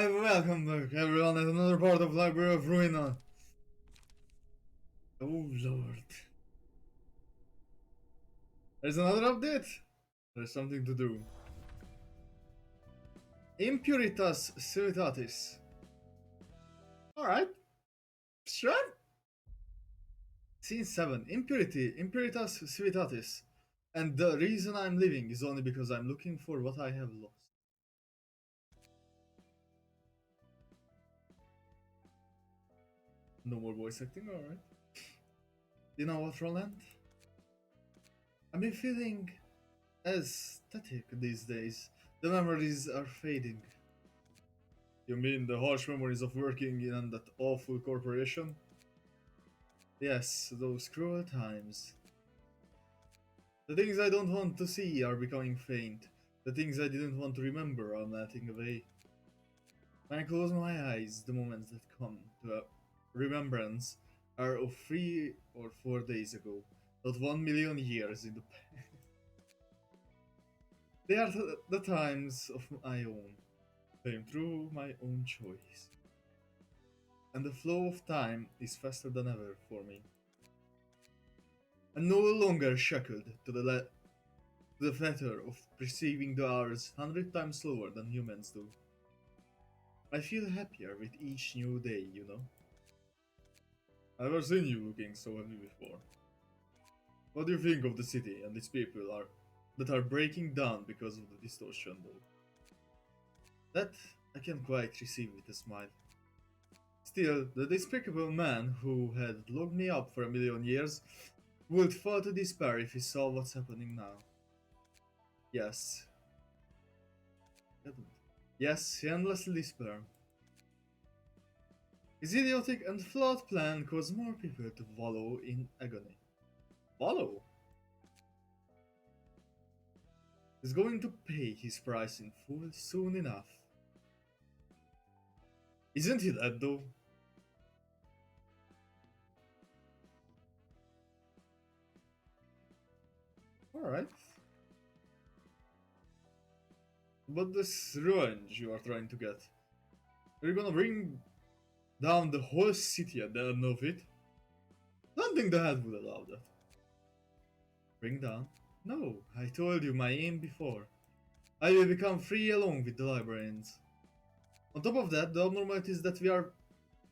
Welcome back everyone at another part of Library of Ruina. Oh lord. There's another update. There's something to do. Impuritas Civitatis. Alright, sure. Scene 7. Impuritas Civitatis. And the reason I'm leaving is only because I'm looking for what I have lost. No more voice acting, alright. You know what, Roland? I've been feeling aesthetic these days. The memories are fading. You mean the harsh memories of working in that awful corporation? Yes, those cruel times. The things I don't want to see are becoming faint. The things I didn't want to remember are melting away. When I close my eyes, the moments that come to a remembrance are of 3 or 4 days ago, not 1 million years in the past. They are the times of my own, came through my own choice. And the flow of time is faster than ever for me. I'm no longer shackled to the fetter of perceiving the hours 100 times slower than humans do. I feel happier with each new day, you know? I've never seen you looking so happy before. What do you think of the city and its people that are breaking down because of the distortion, though? That I can quite receive with a smile. Still, the despicable man who had locked me up for 1 million years would fall to despair if he saw what's happening now. Yes. Yes, he endlessly despair. His idiotic and flawed plan caused more people to wallow in agony. Wallow? He's going to pay his price in full soon enough. Isn't he that though? Alright. But this revenge you are trying to get, you're gonna bring down the whole city at the end of it? Don't think the head would allow that. Bring down? No, I told you my aim before. I will become free along with the librarians. On top of that, the abnormalities that we are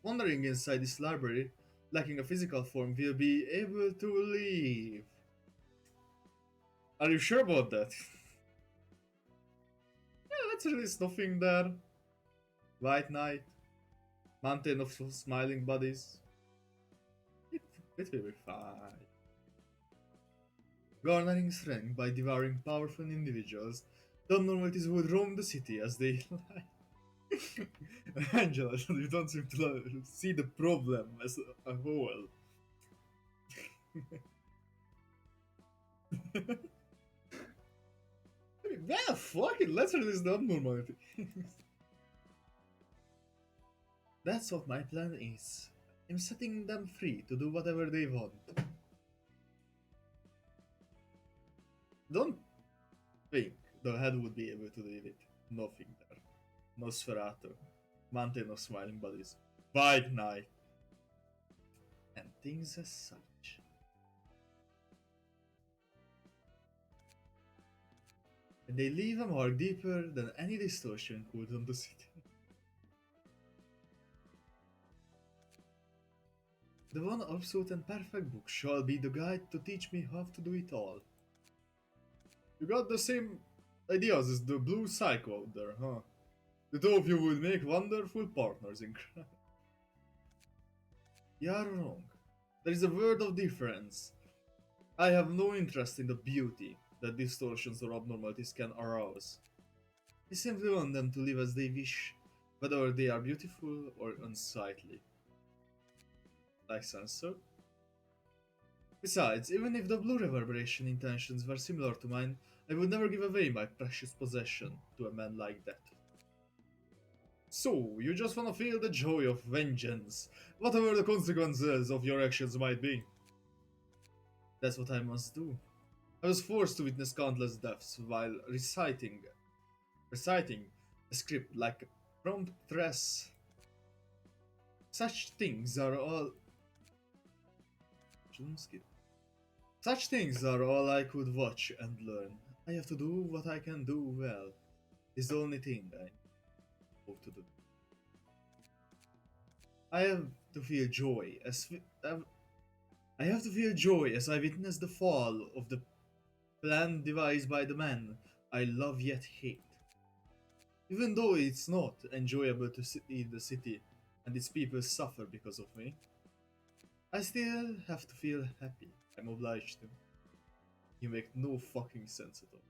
wandering inside this library, lacking a physical form, will be able to leave. Are you sure about that? Yeah, let's release nothing there. White Knight, Mountain of Smiling Bodies. It, it will be fine. Garnering strength by devouring powerful individuals, the abnormalities would roam the city as they like. Angela, you don't seem to see the problem as a whole. Yeah, fuck it, let's release the abnormality. That's what my plan is. I'm setting them free to do whatever they want. Don't think the head would be able to do it. Nothing there. Nosferatu. Mountain of Smiling Bodies. White Knight. And things as such. And they leave a mark deeper than any distortion could on the city. The one absolute and perfect book shall be the guide to teach me how to do it all. You got the same ideas as the blue psycho out there, huh? The two of you would make wonderful partners in crime. You are wrong. There is a word of difference. I have no interest in the beauty that distortions or abnormalities can arouse. I simply want them to live as they wish, whether they are beautiful or unsightly. Like Sensor? Besides, even if the blue reverberation intentions were similar to mine, I would never give away my precious possession to a man like that. So, you just wanna feel the joy of vengeance, whatever the consequences of your actions might be. That's what I must do. I was forced to witness countless deaths while reciting a script like a From stress. Such things are all. Shouldn't skip. Such things are all I could watch and learn. I have to do what I can do well. Is the only thing I know to do. I have to feel joy as I have to feel joy as I witness the fall of the plan devised by the man I love yet hate. Even though it's not enjoyable to see the city and its people suffer because of me, I still have to feel happy. I'm obliged to. You make no fucking sense at all.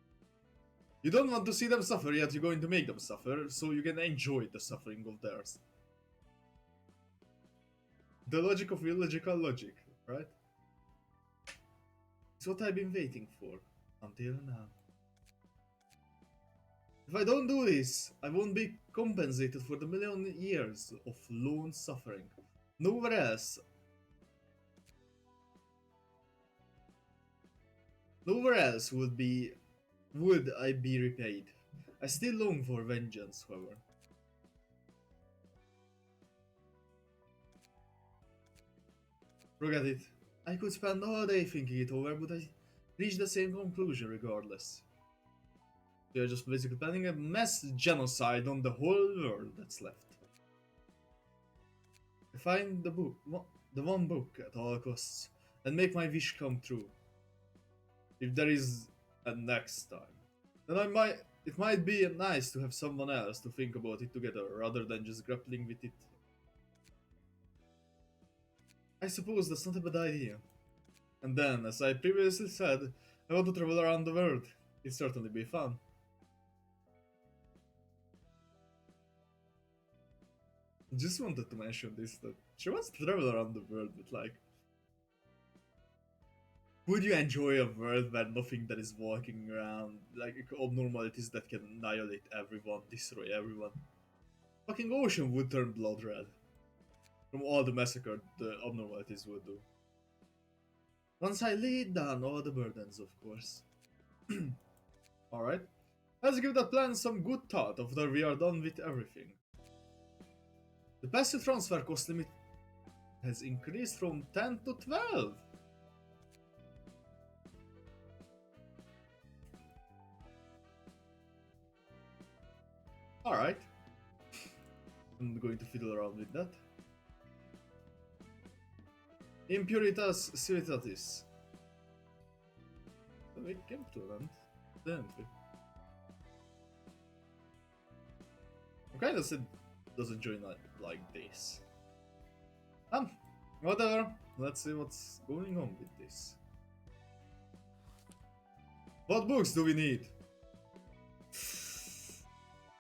You don't want to see them suffer, yet you're going to make them suffer, so you can enjoy the suffering of theirs. The logic of illogical logic, right? It's what I've been waiting for, until now. If I don't do this, I won't be compensated for the million years of lone suffering. Nowhere else. Nowhere else would I be repaid. I still long for vengeance, however. Forget it. I could spend all day thinking it over, but I reach the same conclusion regardless. They're just basically planning a mass genocide on the whole world that's left. I find the one book at all costs, and make my wish come true. If there is a next time, then it might be nice to have someone else to think about it together rather than just grappling with it. I suppose that's not a bad idea. And then, as I previously said, I want to travel around the world. It'd certainly be fun. Just wanted to mention this, that she wants to travel around the world, but like, would you enjoy a world where nothing that is walking around, like abnormalities that can annihilate everyone, destroy everyone? Fucking ocean would turn blood red. From all the massacre the abnormalities would do. Once I laid down all the burdens, of course. Alright. Let's give that plan some good thought after we are done with everything. The passive transfer cost limit has increased from 10 to 12. Alright. I'm going to fiddle around with that. Impuritas Civitatis. We came to land, didn't we? I'm kinda sad doesn't join like this. Whatever. Let's see what's going on with this. What books do we need?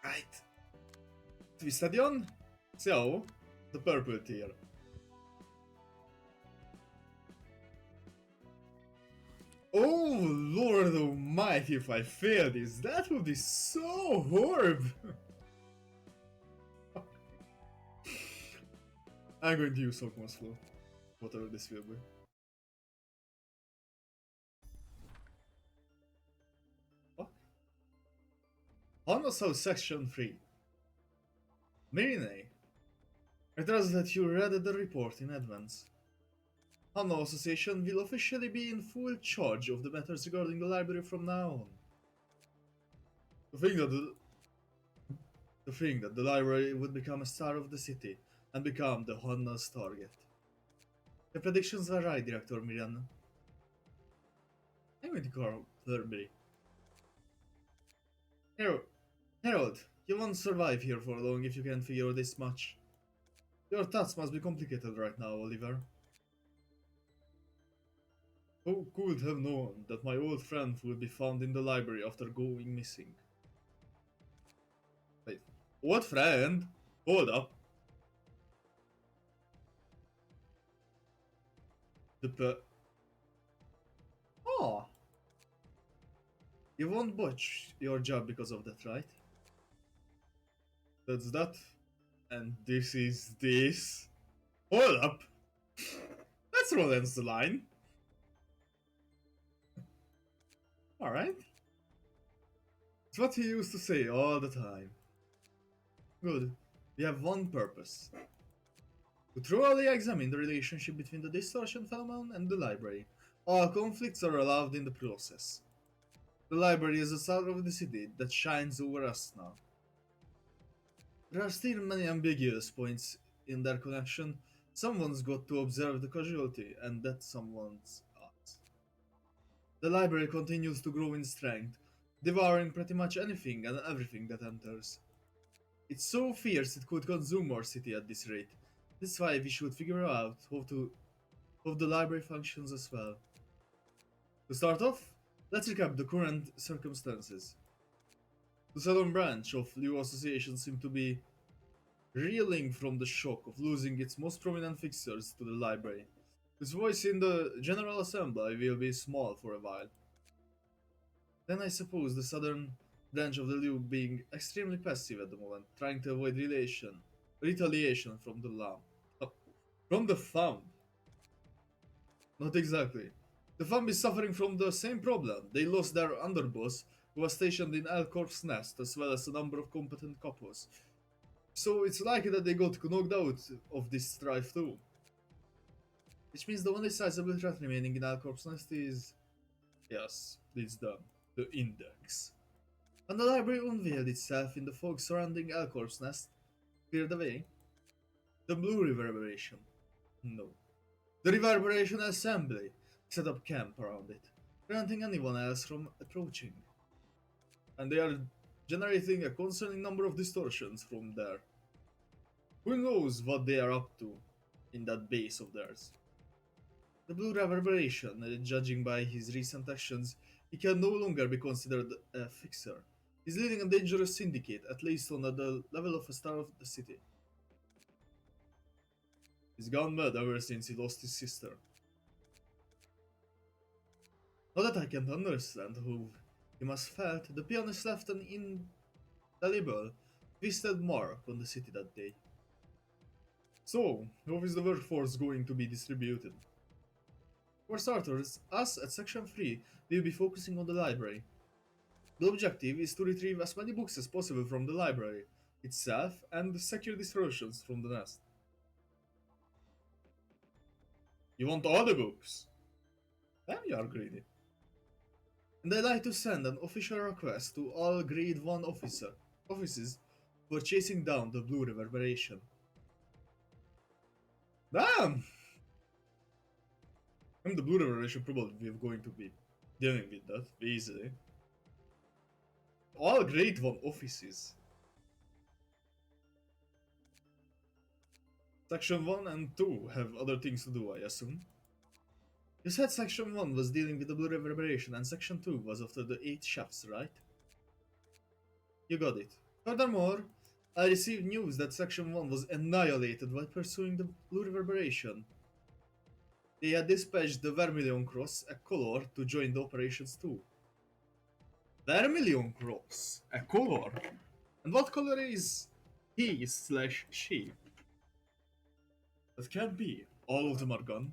Right. Twistadion? So, the purple tier. Oh Lord Almighty, if I fail this, that would be so horrible. I'm going to use Sockman's Flow, whatever this will be. What? Hana's House Section 3. Mirine, I trust that you read the report in advance. Hana Association will officially be in full charge of the matters regarding the library from now on. To think that the library would become a star of the city and become the Hana's target. The predictions are right, Director Miriam. I'm going to call Thurberry. Harold, you won't survive here for long if you can't figure this much. Your thoughts must be complicated right now, Oliver. Who could have known that my old friend would be found in the library after going missing? Wait, what friend? Hold up. Oh! You won't botch your job because of that, right? That's that. And this is this. Hold up! That's Roland's the line. Alright. It's what he used to say all the time. Good. We have one purpose: to thoroughly examine the relationship between the distortion phenomenon and the library. All conflicts are allowed in the process. The library is the star of the city that shines over us now. There are still many ambiguous points in their connection. Someone's got to observe the casualty, and that someone's us. The library continues to grow in strength, devouring pretty much anything and everything that enters. It's so fierce it could consume our city at this rate. That's why we should figure out how the library functions as well. To start off, let's recap the current circumstances. The southern branch of Liu Association seemed to be reeling from the shock of losing its most prominent fixtures to the library. Its voice in the General Assembly will be small for a while. Then I suppose the southern branch of the Liu being extremely passive at the moment, trying to avoid retaliation from the Lam. Oh, from the Thumb. Not exactly. The Thumb is suffering from the same problem. They lost their underboss, who was stationed in Alcorp's nest, as well as a number of competent couples. So it's likely that they got knocked out of this strife too. Which means the only sizable threat remaining in Alcorp's nest is... yes, it's the Index. And the library unveiled itself in the fog surrounding Alcorp's nest, cleared away. The Blue Reverberation. No. The Reverberation Assembly set up camp around it, preventing anyone else from approaching. And they are generating a concerning number of distortions from there. Who knows what they are up to in that base of theirs? The Blue Reverberation, judging by his recent actions, he can no longer be considered a fixer. He's leading a dangerous syndicate, at least on the level of a star of the city. He's gone mad ever since he lost his sister. Now that I can understand how he must felt, the pianist left an indelible, twisted mark on the city that day. So, how is the workforce going to be distributed? For starters, us at Section 3 will be focusing on the library. The objective is to retrieve as many books as possible from the library itself and secure distortions from the nest. You want all the books? Then you are greedy. And I'd like to send an official request to all Grade 1 offices for chasing down the Blue Reverberation. Damn! I'm the Blue Reverberation probably going to be dealing with that easily. All Grade 1 offices. Section 1 and 2 have other things to do, I assume. You said Section 1 was dealing with the Blue Reverberation and Section 2 was after the 8 shafts, right? You got it. Furthermore, I received news that Section 1 was annihilated while pursuing the Blue Reverberation. They had dispatched the Vermilion Cross, a color, to join the operations too. Vermilion Cross? A color? And what color is he slash she? That can't be. All of them are gone.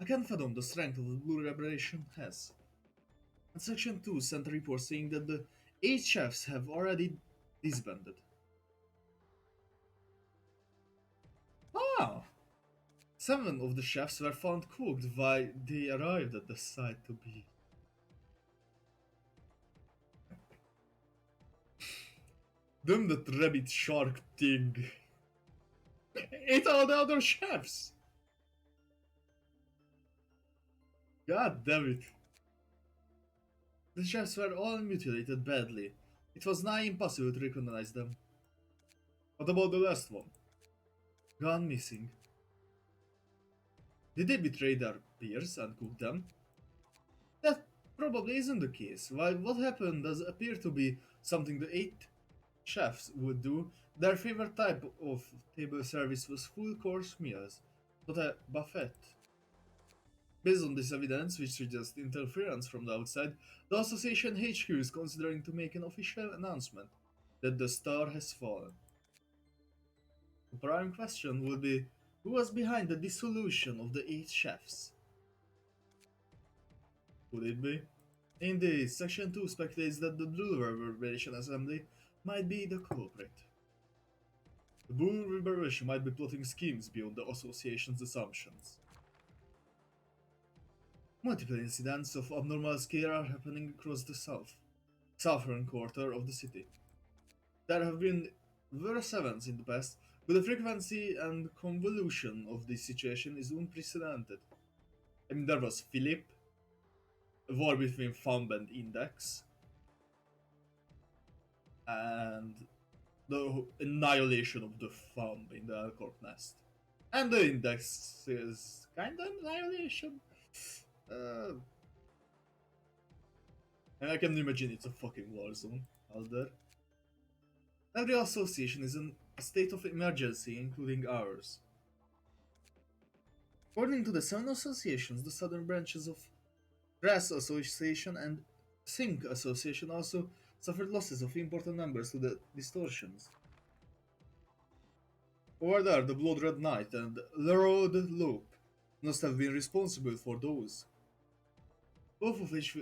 I can't fathom the strength of the Blue Reverberation has. And Section 2 sent a report saying that the 8 chefs have already disbanded. Ah! 7 of the chefs were found cooked while they arrived at the site to be. Damn that rabbit shark thing. Ate all the other chefs! God damn it. The chefs were all mutilated badly. It was nigh impossible to recognize them. What about the last one? Gone missing. Did they betray their peers and cook them? That probably isn't the case. While what happened does appear to be something the 8 chefs would do, their favorite type of table service was full course meals, not a buffet. Based on this evidence, which suggests interference from the outside, the Association HQ is considering to make an official announcement that the star has fallen. The prime question would be, who was behind the dissolution of the 8 chefs? Could it be? Indeed, Section 2 speculates that the Blue Reverberation Assembly might be the culprit. The Bull Liberation might be plotting schemes beyond the association's assumptions. Multiple incidents of abnormal scale are happening across the southern quarter of the city. There have been various events in the past, but the frequency and convolution of this situation is unprecedented. I mean, there was Philip, a war between Thumb and Index, and the annihilation of the Thumb in the Alcorp nest. And the Index is kind of annihilation. Uh, and I can imagine it's a fucking war zone out there. Every association is in a state of emergency, including ours. According to the seven associations, the southern branches of Grass Association and Zinc Association also suffered losses of important members to the distortions. Over there, the Blood Red Knight and the Road Loop must have been responsible for those, both of which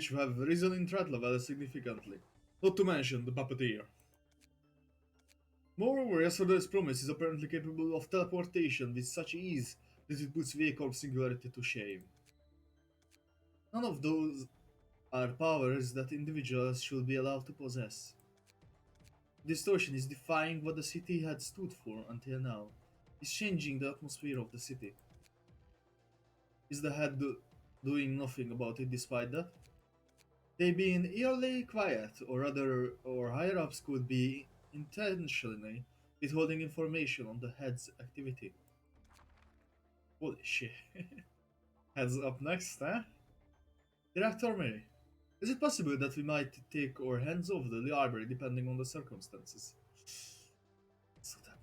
have risen in threat level significantly, not to mention the Puppeteer. Moreover, yesterday's promise is apparently capable of teleportation with such ease that it puts V-Corp singularity to shame. None of those are powers that individuals should be allowed to possess. Distortion is defying what the city had stood for until now. It's changing the atmosphere of the city. Is the head doing nothing about it despite that? They being eerily quiet, or higher ups could be intentionally withholding information on the head's activity. Holy shit. Heads up next, huh? Director Mary, is it possible that we might take our hands off the library depending on the circumstances? So that...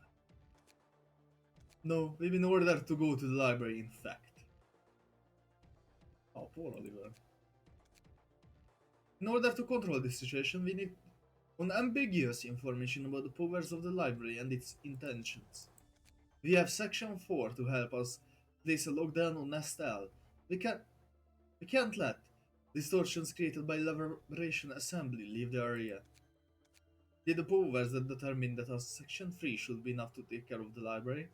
No, we've been ordered to go to the library, in fact. Oh, poor Oliver. In order to control this situation, we need unambiguous information about the powers of the library and its intentions. We have Section 4 to help us place a lockdown on Nestel. We can't let distortions created by Liberation Assembly leave the area. Did the powers that determine that our Section 3 should be enough to take care of the library?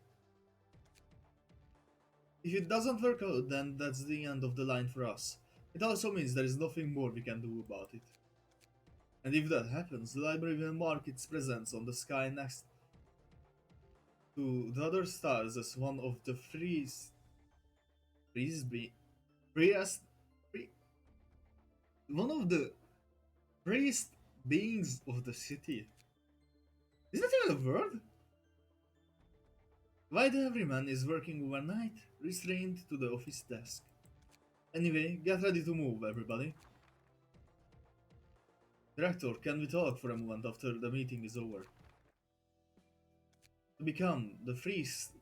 If it doesn't work out, then that's the end of the line for us. It also means there is nothing more we can do about it. And if that happens, the library will mark its presence on the sky next to the other stars as one of the freest one of the freest beings of the city. Is that even a word? White Everyman is working overnight, restrained to the office desk. Anyway, get ready to move, everybody. Director, can we talk for a moment after the meeting is over? To become the freest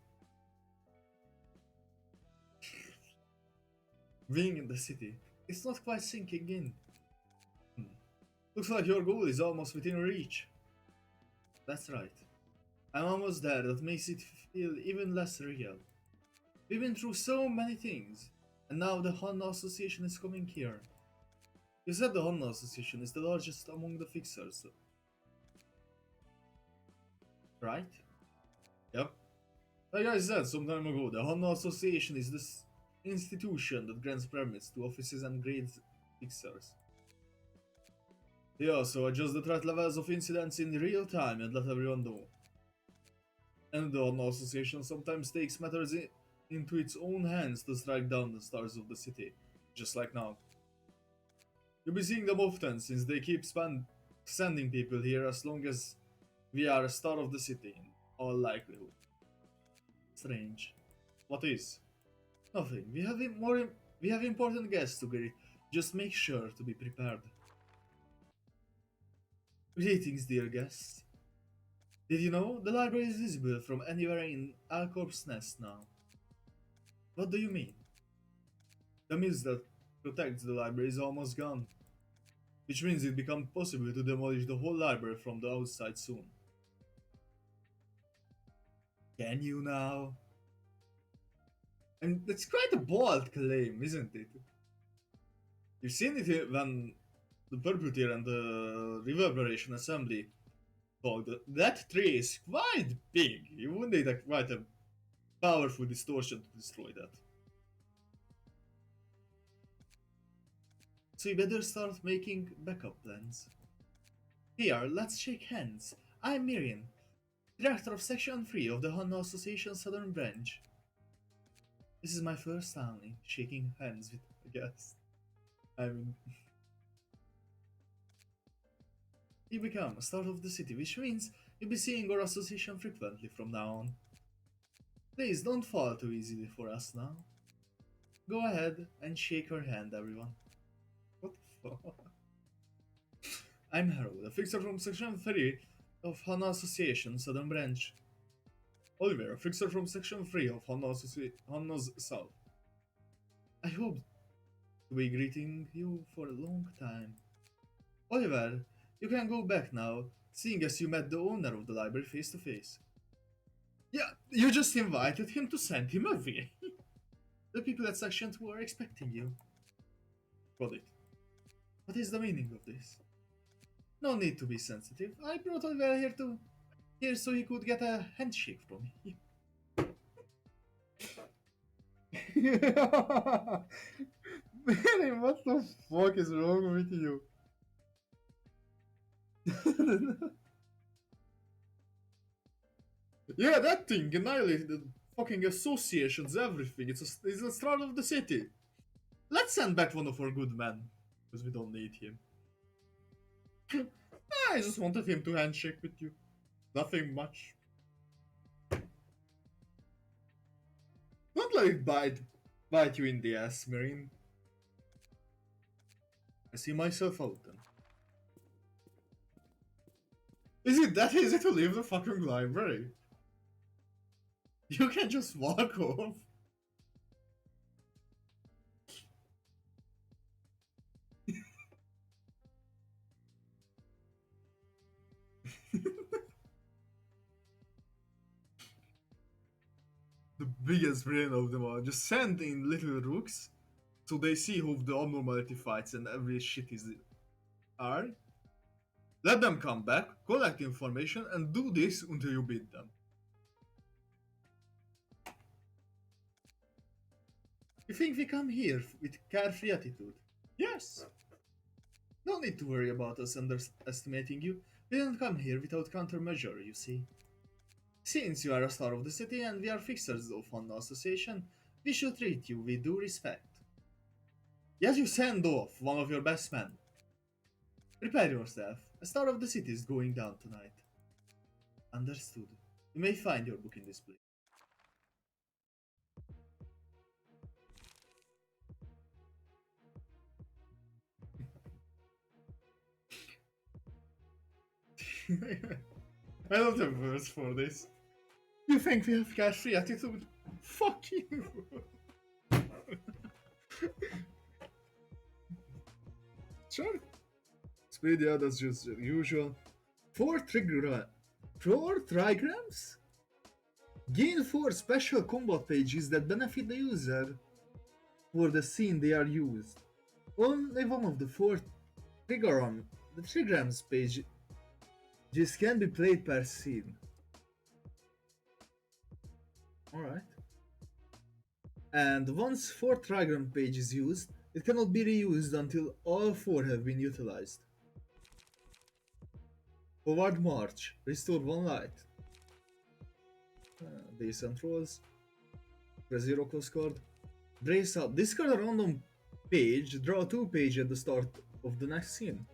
being in the city. It's not quite sinking in. Looks like your goal is almost within reach. That's right. I'm almost there. That makes it feel even less real. We've been through so many things, and now the Hana Association is coming here. You said the Hana Association is the largest among the fixers, right? Yep. Like I said some time ago, the Hana Association is this institution that grants permits to offices and grades fixers. They also adjust the threat levels of incidents in real time and let everyone know. And the Hana Association sometimes takes matters into its own hands to strike down the stars of the city, just like now. You'll be seeing them often since they keep sending people here as long as we are a star of the city, in all likelihood. Strange. What is? Nothing. We have important guests to greet. Just make sure to be prepared. Greetings, dear guests. Did you know the library is visible from anywhere in Alcorp's nest now? What do you mean? The mist that protects the library is almost gone, which means it becomes possible to demolish the whole library from the outside soon. Can you now? And that's quite a bold claim, isn't it? You've seen it when the Perpetuator and the Reverberation Assembly So that tree is quite big. You would need quite a powerful distortion to destroy that. So you better start making backup plans. Here, let's shake hands. I'm Miriam, Director of Section 3 of the Hana Association Southern Branch. This is my first time shaking hands with a guest. I mean, you become a star of the city, which means you'll be seeing our association frequently from now on. Please don't fall too easily for us now. Go ahead and shake her hand, everyone. What the fuck? I'm Harold, a fixer from Section 3 of Hana Association Southern Branch. Oliver, a fixer from Section 3 of Hana's South. I hope to be greeting you for a long time. Oliver, you can go back now, seeing as you met the owner of the library face to face. Yeah, you just invited him to send him away. The people at Section 2 are expecting you. Got it. What is the meaning of this? No need to be sensitive. I brought Oliver here so he could get a handshake from me. Man, what the fuck is wrong with you? Yeah, that thing annihilated the fucking associations, everything. It's the start of the city. Let's send back one of our good men, because we don't need him. I just wanted him to handshake with you. Nothing much. Don't let it bite you in the ass, Marine. I see myself out then. Is it that easy to leave the fucking library? You can just walk off. The biggest brain of them all. Just send in little rooks so they see who the abnormality fights and every shit is are. Let them come back, collect information, and do this until you beat them. You think we come here with carefree attitude? Yes. No need to worry about us underestimating you. We didn't come here without countermeasure, you see. Since you are a star of the city and we are fixers of Honda Association, we should treat you with due respect. Yes, you send off one of your best men. Prepare yourself. A star of the city is going down tonight. Understood. You may find your book in this place. I don't have words for this. You think we have carefree attitude? Fuck you! Sure. Speed, yeah, that's just usual. Four trigrams? Gain 4 special combat pages that benefit the user for the scene they are used. Only one of the 4 the trigrams pages can be played per scene. Alright. And once 4 trigram page is used, it cannot be reused until all 4 have been utilized. Forward march. Restore 1 light. Decent rolls. Press 0 cost card. Brace up. Discard a random page. Draw 2 pages at the start of the next scene.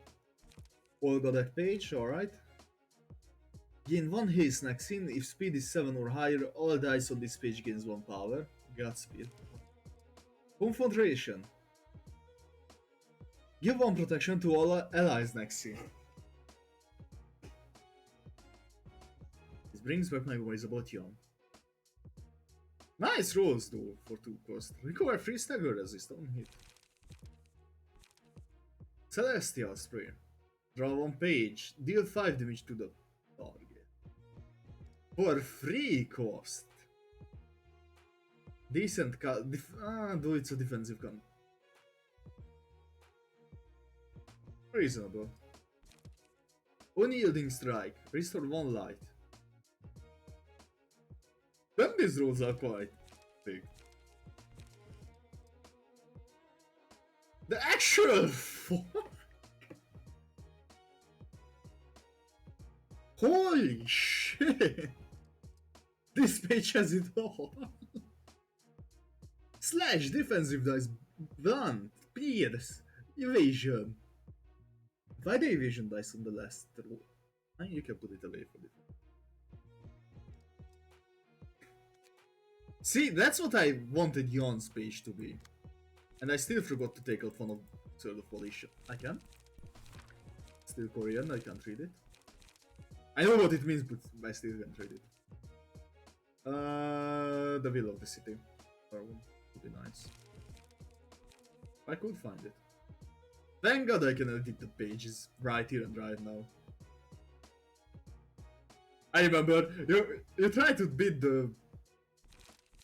All got that page, alright. Gain 1 haste next scene. If speed is 7 or higher, all dice on this page gains 1 power. Godspeed. Confrontation. Give 1 protection to all allies next scene. This brings back memories about Yon. Nice rolls though for 2 cost. Recover 3 stagger resist on hit. Celestial Spray. Draw 1 page. Deal 5 damage to the target. For free cost. Decent though it's a defensive gun. Reasonable. Unyielding strike. Restore 1 light. Then these rolls are quite big. The actual Holy shit! This page has it all. Slash, defensive dice, blunt, pierce, evasion. Why the evasion dice on the last roll? You can put it away for this. See, that's what I wanted Yon's page to be. And I still forgot to take out one of Sword of Volition. I can. Still Korean, I can't read it. I know what it means, but I still can't read it. The Will of the City. Would be nice. I could find it. Thank God I can edit the pages right here and right now. I remember, you tried to beat the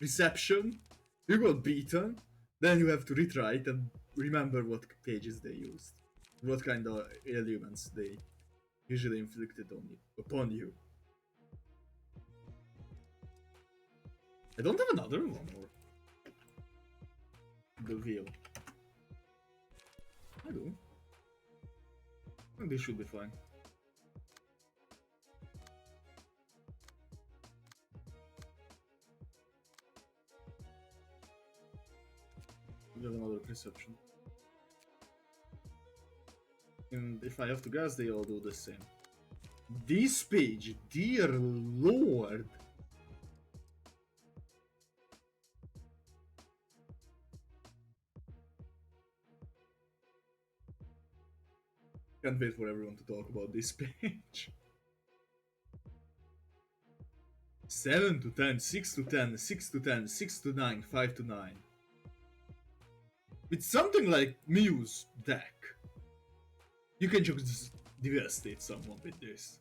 reception, you got beaten, then you have to retry it and remember what pages they used. What kind of elements they usually inflicted on you, upon you. I don't have another one, or... The wheel. I do. I think this should be fine. We have another perception. And if I have to guess, they all do the same. This page, dear lord! Can't wait for everyone to talk about this page. 7 to 10, 6 to 10, 6 to 10, 6 to 9, 5 to 9. With something like Muse deck, you can just devastate someone with this.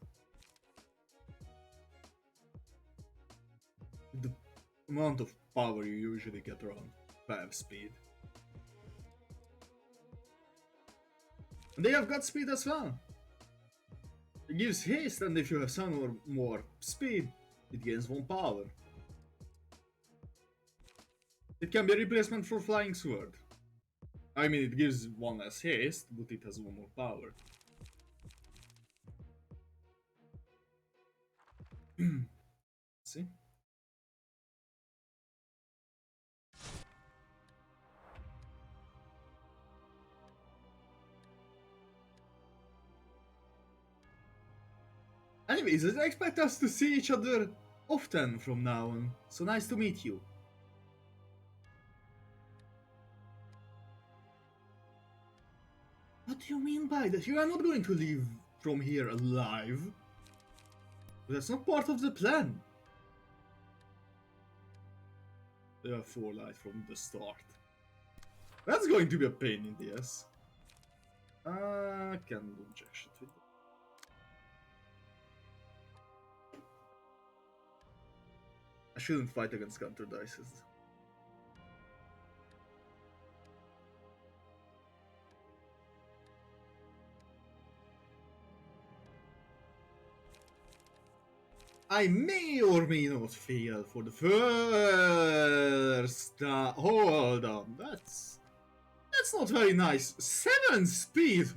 The amount of power you usually get around 5 speed. And they have got speed as well. It gives haste, and if you have some or more speed, it gains 1 power. It can be a replacement for Flying Sword. I mean, it gives 1 less haste, but it has 1 more power. See? Anyways, I expect us to see each other often from now on. So nice to meet you. What do you mean by that? You are not going to leave from here alive. That's not part of the plan. There are 4 light from the start. That's going to be a pain in the ass. Can do injection with that. I shouldn't fight against counter dices. I may or may not fail for the first... hold on, that's not very nice. 7 speed!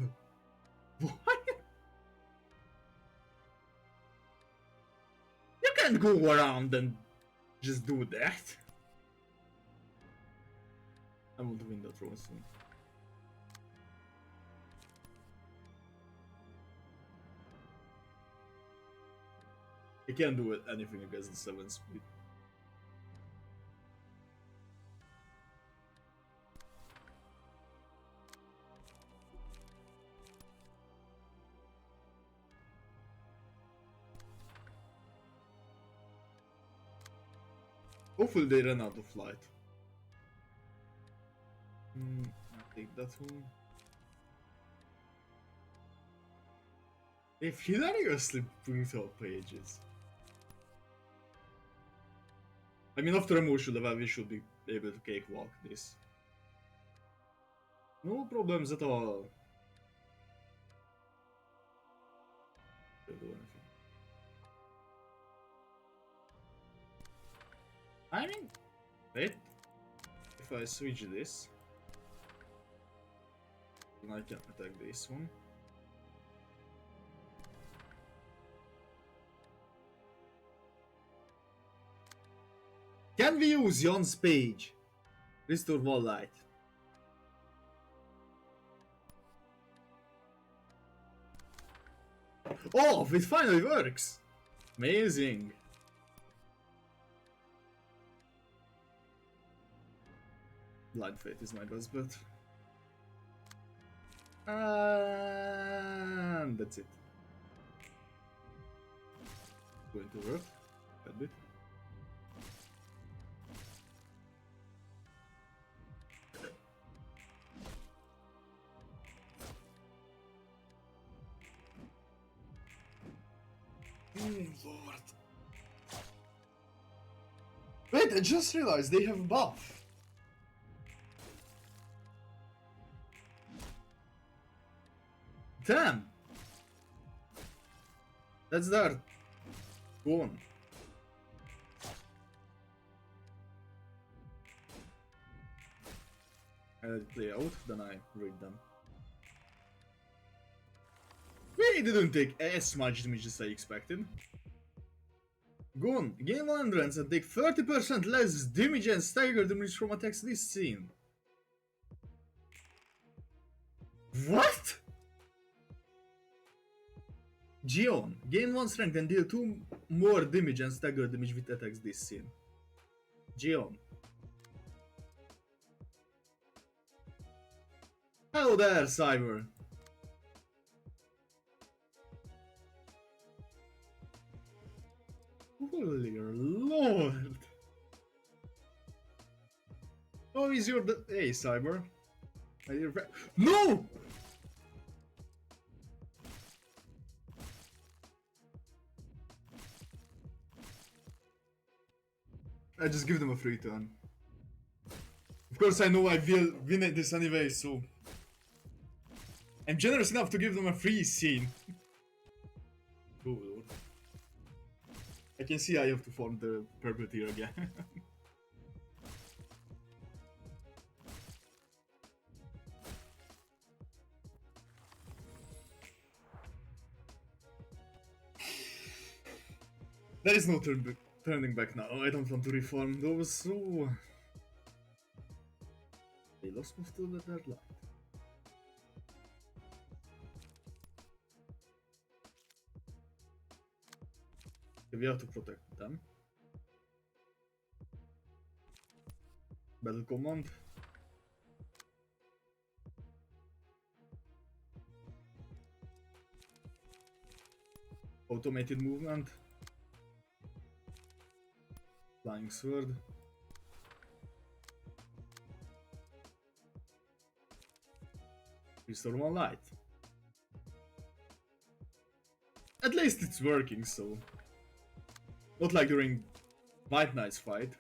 What? You can't go around and just do that. I want to win that roll soon. He can't do anything against the 7 speed. Hopefully they run out of light. I'll take that one. They've hilariously brutal pages. I mean, after emotional level, we should be able to cakewalk this. No problems at all. Can't do anything. I mean, wait. If I switch this, then I can attack this one. Can we use Jon's page? Restore wall light. Oh, it finally works! Amazing! Blind Fate is my best bet. And that's it. Going to work a bit. Lord. Wait, I just realized they have a buff. Damn! That's that. Go on. I let it play out, then I read them. We didn't take as much damage as I expected. Go on, gain 1 endurance and take 30% less damage and stagger damage from attacks this scene. What? Gion, gain 1 strength and deal 2 more damage and stagger damage with attacks this scene. Gion. Hello there, Cyber. Holy Lord. How is your hey, Cyber? No! I just give them a free turn. Of course I know I will win this anyway, so... I'm generous enough to give them a free scene. Oh Lord. I can see I have to form the Perpetuer again. There is no turning back now. I don't want to reform those, so... They lost most of their light. We have to protect them. Battle command. Automated movement. Flying sword. Restore 1 light. At least it's working, so... Not like during White Knight's fight.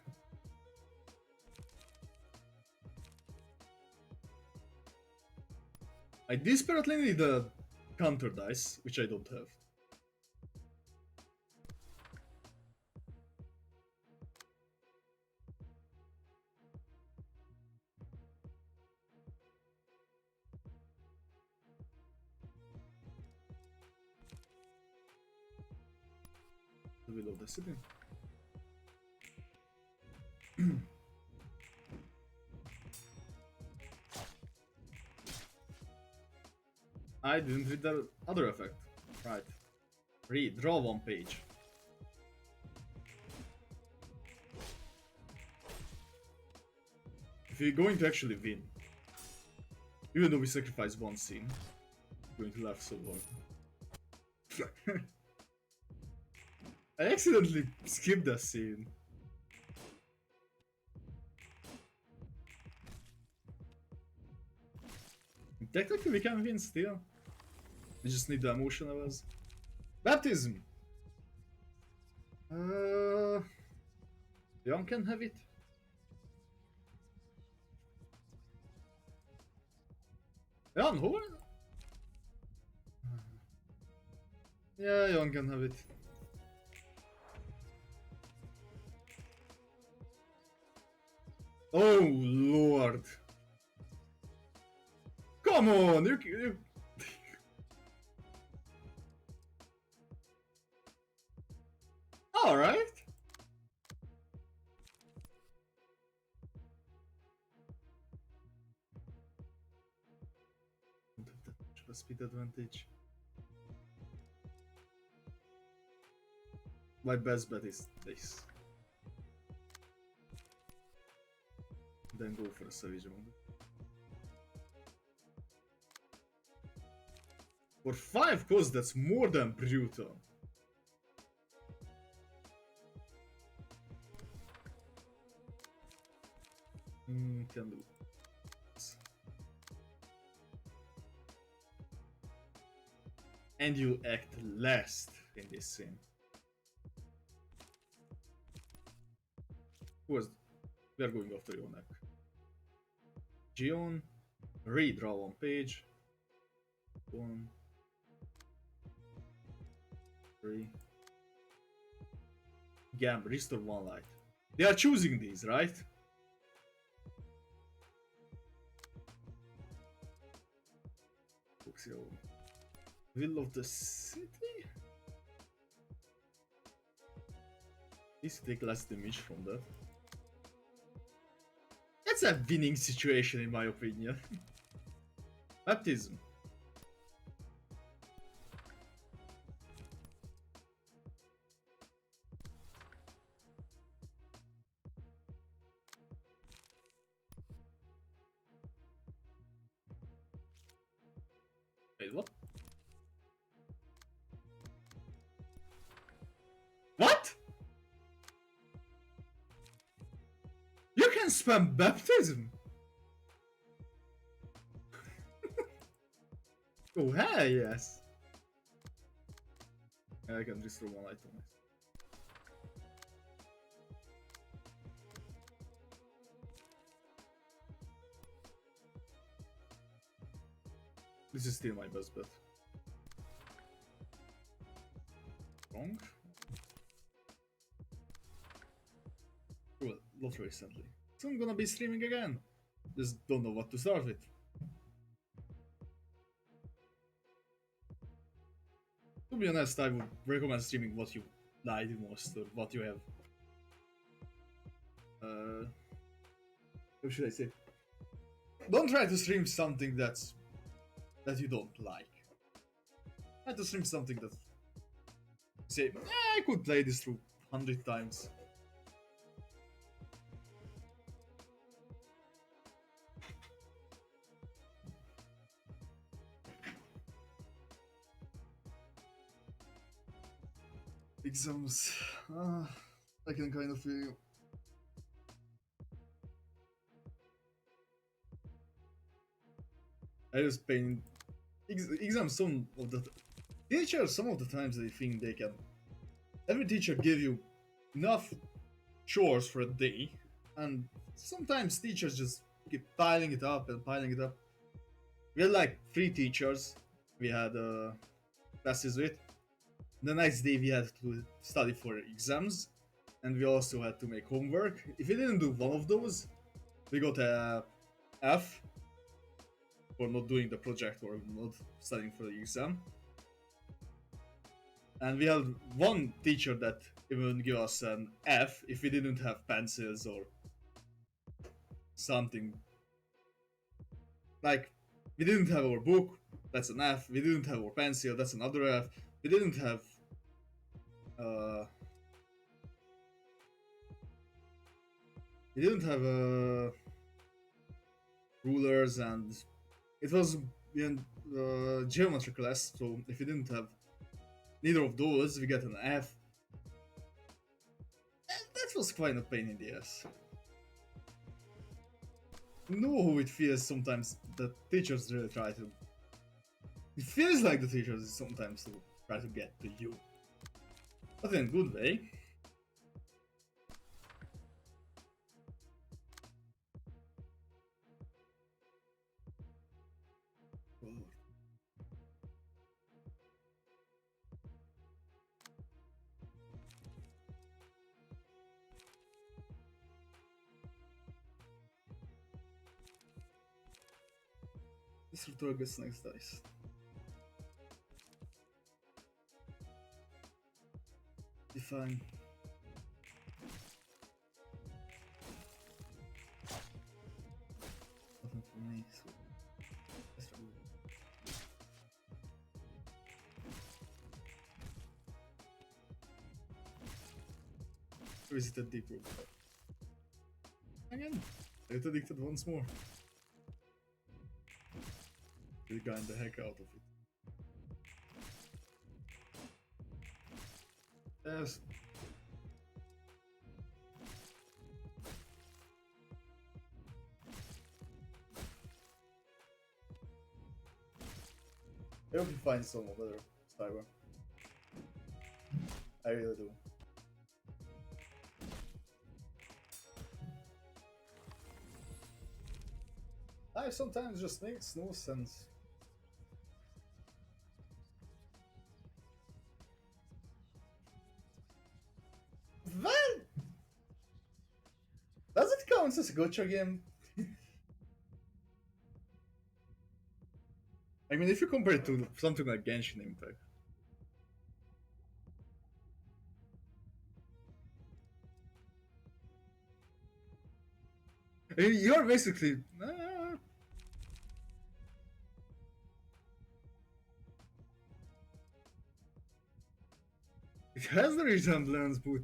I desperately need a counter dice, which I don't have. The will of the city. I didn't read the other effect. Right. Read, draw 1 page. If you're going to actually win, even though we sacrifice 1 scene, we're going to laugh so hard. I accidentally skipped that scene. Technically we can win still. We just need the emotion levels. Baptism! Young can have it. Jan, who? Yeah, one can have it. Oh lord! Come on, you... All right. Don't have that much of a speed advantage. My best bet is this. Then go for a savage mode. For 5 costs, that's more than brutal. Can do. And you act last in this scene. Who was? We are going after your neck. Gion, redraw one page. 1, 3. Gam, restore 1 light. They are choosing these, right? Will of the city? Please take less damage from that. That's a winning situation in my opinion. Baptism. Wait, what? What? You can spam baptism. Oh, hey, yes. I can restore 1 item. This is still my best bet. Wrong? Well, not recently. So I'm gonna be streaming again. Just don't know what to start with. To be honest, I would recommend streaming what you like the most or what you have. What should I say? Don't try to stream something that you don't like. Try to stream something that say, I could play this through 100 times. Exams. I can kind of feel you. I just pain exams some of the teachers some of the times they think they can. Every teacher give you enough chores for a day, and sometimes teachers just keep piling it up and piling it up. We had like 3 teachers we had classes with. The next day we had to study for exams, and we also had to make homework. If we didn't do one of those, we got a F for not doing the project or not studying for the exam. And we had one teacher that even give us an F if we didn't have pencils or something. Like, we didn't have our book, that's an F. We didn't have our pencil, that's another F. We didn't have rulers, and it was in geometry class, so if we didn't have neither of those, we get an F. And that was quite a pain in the ass. Know how it feels sometimes that teachers really try to. It feels like the teachers sometimes try to get to you, but in a good way. This return gets next dice. Define. Nothing for me, so let's try. Visited deep room. Again, I get addicted once more. We grind the heck out of it. Yes. I hope you find some other cyber. I really do. Life sometimes just makes no sense. Well, does it count as a gacha game? I mean, if you compare it to something like Genshin Impact. I mean, you're basically. It has the resemblance, but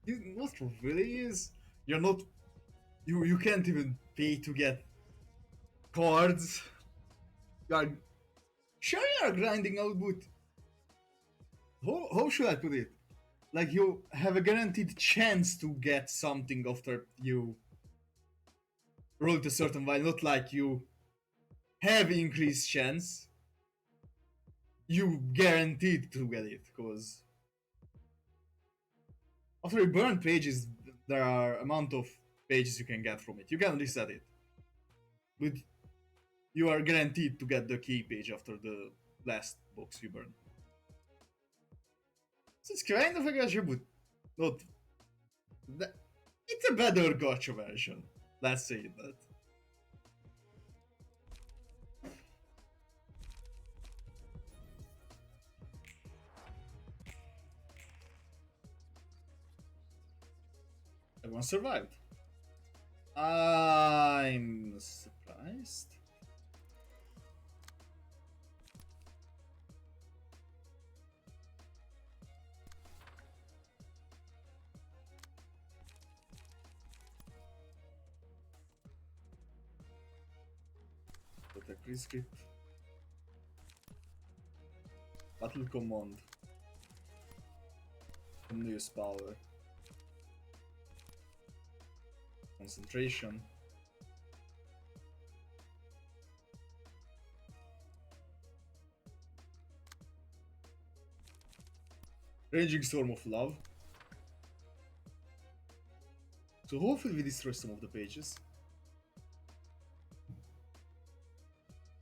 it not really is. You're not. You can't even pay to get cards. You are sure you are grinding out, but how should I put it? Like you have a guaranteed chance to get something after you roll it a certain while, not like you have increased chance. You guaranteed to get it, because after you burn pages, there are amount of pages you can get from it. You can reset it, but you are guaranteed to get the key page after the last box you burn. So it's kind of a gacha, but not. It's a better gacha version. Let's say that. Everyone survived. I'm surprised. Protect prescript. Battle command. Continuous power. Concentration. Raging Storm of Love. So hopefully we destroy some of the pages.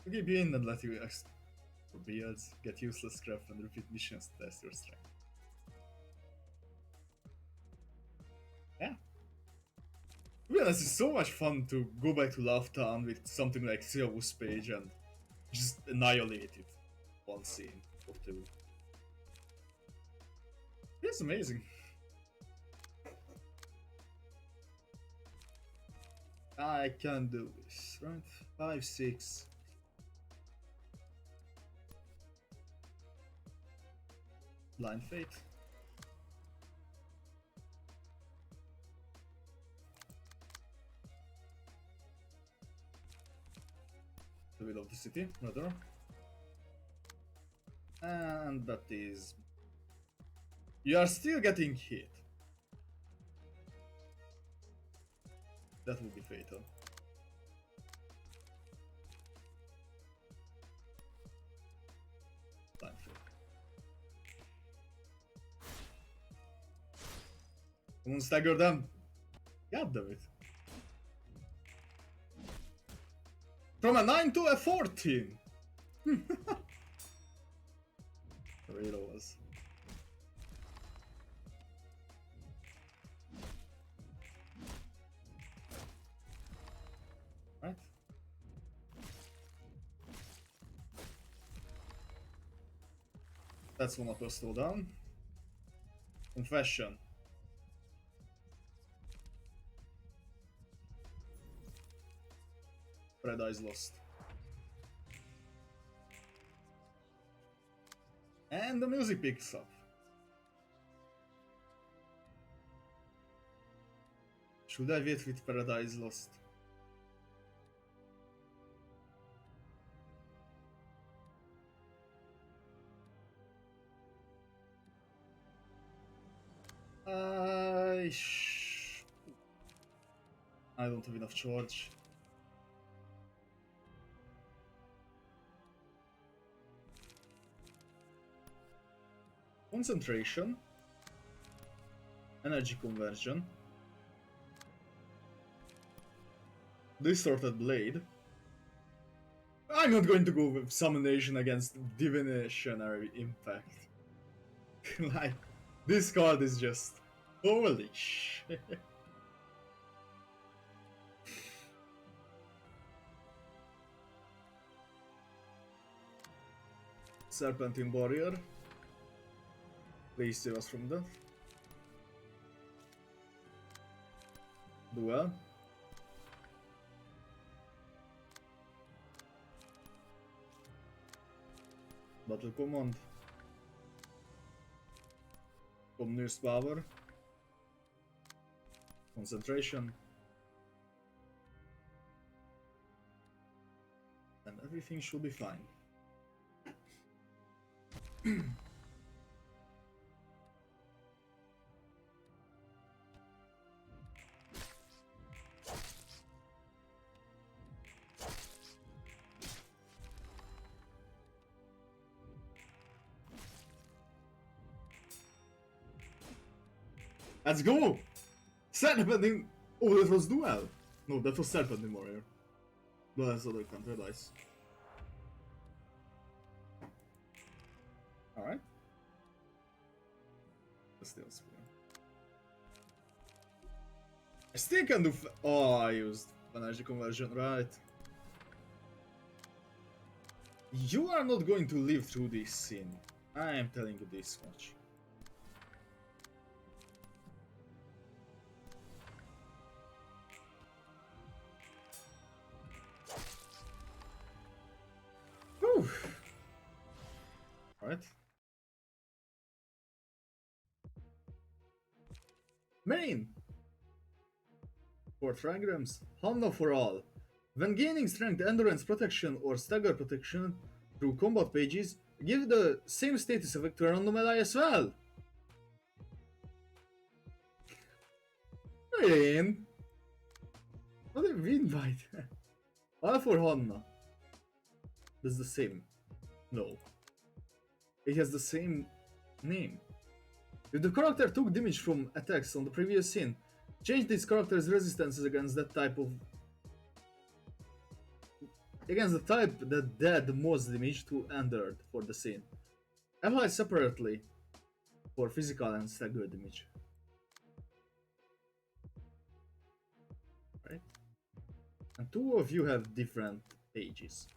Okay, be in and let you for builds, get useless scrap and repeat missions to test your strength. Yeah. To be honest, it's so much fun to go back to Love Town with something like Zeus page and just annihilate it. One scene or two. It's amazing. I can do this, right? 5, 6. Blind Fate. The Will of the City, rather. And that is... You are still getting hit. That will be fatal. Blind Fate. Come on, stagger them. God damn it. From a 9 to a 14. Really was. Right? That's one up a slow down. Confession. Paradise Lost. And the music picks up. Should I wait with Paradise Lost? I don't have enough charge. Concentration. Energy conversion. Distorted blade. I'm not going to go with summonation against divinationary impact. Like, this card is just holy shit. Serpentine Warrior. Please save us from that. Duel. Battle Command. Communist Power. Concentration. And everything should be fine. Let's go! Serpentine... Oh, that was Duel! No, that was Serpentine Warrior. No, that's other counter dice. Alright. Still spear. I still can do... Oh, I used energy conversion, right. You are not going to live through this scene. I am telling you this much. Whew. Alright. Main! 4 trigrams. Hana for all. When gaining strength, endurance, protection, or stagger protection through combat pages, give the same status effect to a random ally as well. Main! What do you invite? All for Hana. That's the same. No. It has the same name. If the character took damage from attacks on the previous scene, change this character's resistances against that type of... against the type that did the most damage to endured for the scene. Apply separately for physical and stagger damage. Right? And 2 of you have different pages.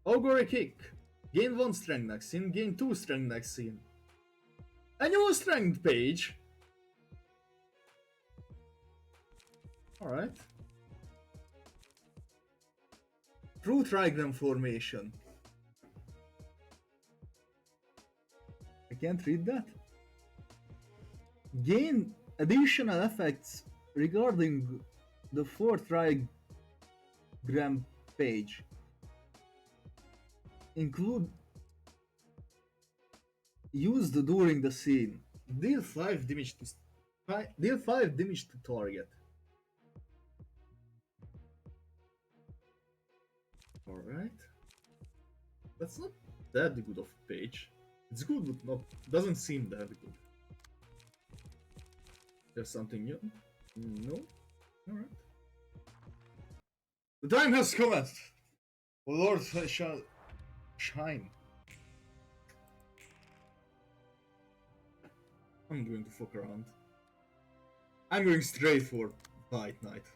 Augury Kick. Gain 1 strength next scene, gain 2 strength next scene. A new strength page. Alright. True trigram formation. I can't read that. Gain additional effects regarding the 4th trigram page. Include used during the scene. Deal 5 damage to target. Alright. That's not that good of a page. It's good, but not doesn't seem that good. There's something new? No? Alright. The time has come. The Lord shall shine. I'm going to fuck around. I'm going straight for Fight Night.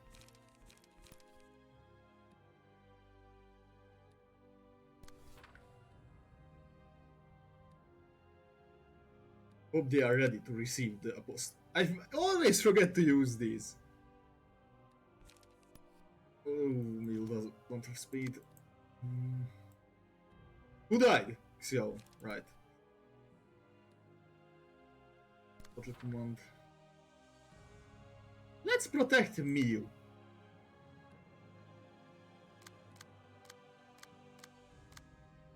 Hope they are ready to receive the apostle. I always forget to use these. Oh, Mil don't have speed. Hmm. Who died? Xiao, right. Battle command. Let's protect Miu.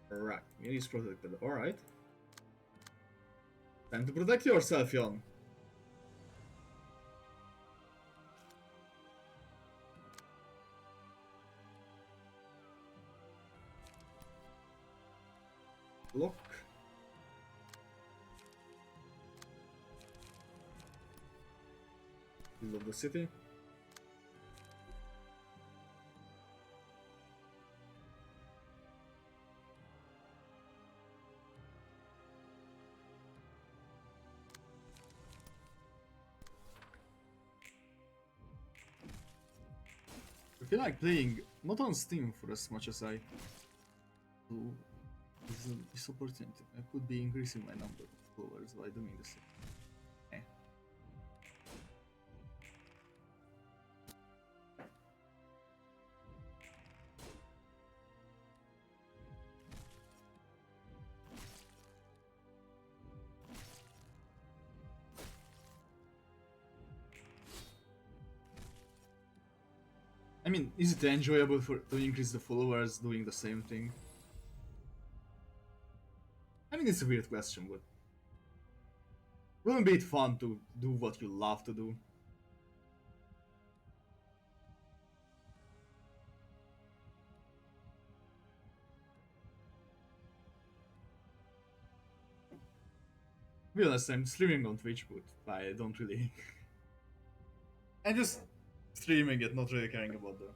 Right, Miu is protected. Alright. Time to protect yourself, Yon. Block. Build of the city. I feel like playing not on Steam for as much as I do this opportunity. I could be increasing my number of followers by doing this. Eh. I mean, is it enjoyable to increase the followers doing the same thing? I mean, it's a weird question, but wouldn't it be fun to do what you love to do? To be honest, I'm streaming on Twitch, but I don't really. I'm just streaming it, not really caring about the.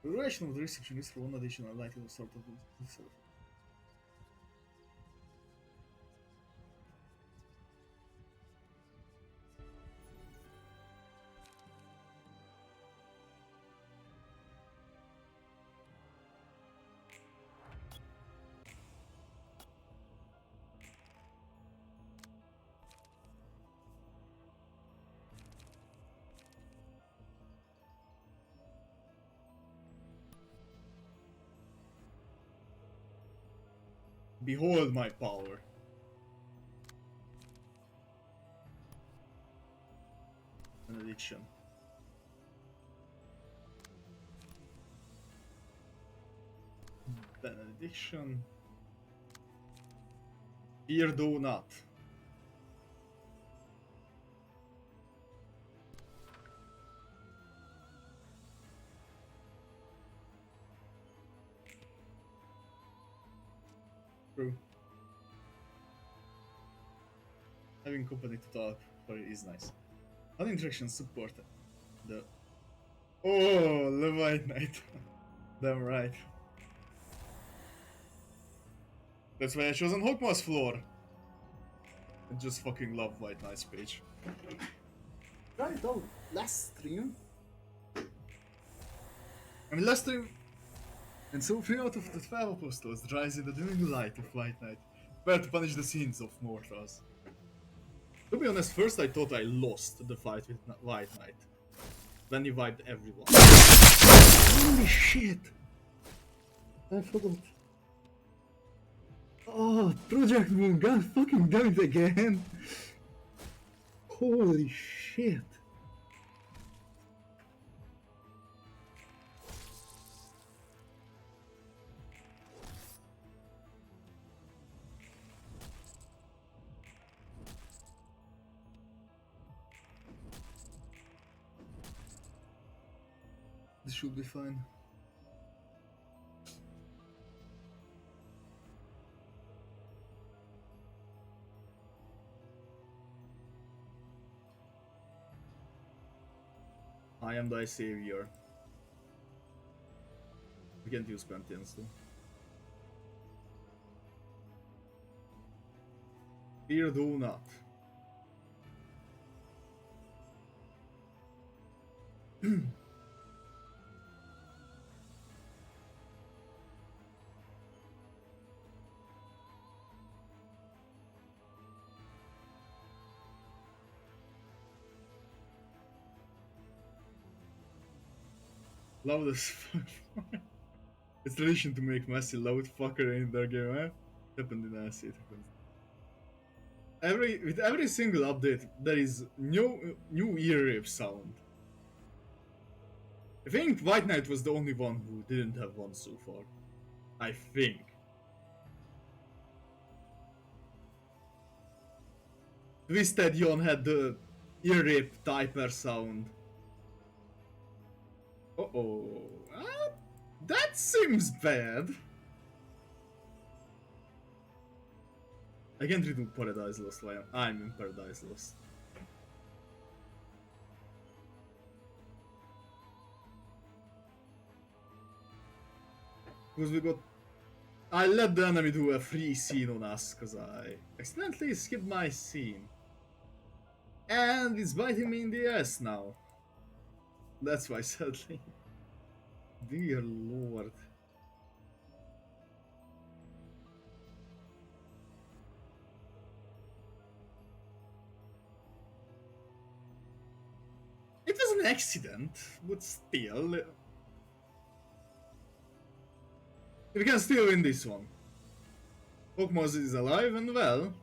The duration of the restriction is for one additional light of sort of itself. Behold my power. Benediction. Benediction. Fear do not. True. Having company to talk for is nice. Other interactions support the. Oh, the White Knight. Damn right. That's why I chose on Hawkmoss floor. I just fucking love White Knight's page. Tried it out last stream. I mean, last stream. And so 3 out of the 12 apostles rise in the dimming light of White Knight, where to punish the sins of mortals. To be honest, first I thought I lost the fight with White Knight. Then he wiped everyone. Holy shit! I forgot. Oh, Project Moon, god fucking damn it again! Holy shit! This should be fine. I am thy savior. We can't use Pantheons though. Fear do not. Loud as fuck. It's tradition to make messy loud fucker in their game, eh? Happened in AC, it happens. With every single update, there is new ear rape sound. I think White Knight was the only one who didn't have one so far. I think. Twisted Yon had the ear rape typer sound. Uh-oh. That seems bad. I can't redo Paradise Lost while I'm in Paradise Lost. Because we got... I let the enemy do a free scene on us, because I accidentally skipped my scene. And it's biting me in the ass now. That's why, sadly. Dear lord. It was an accident, but still. We can still win this one. Pokemon is alive and well.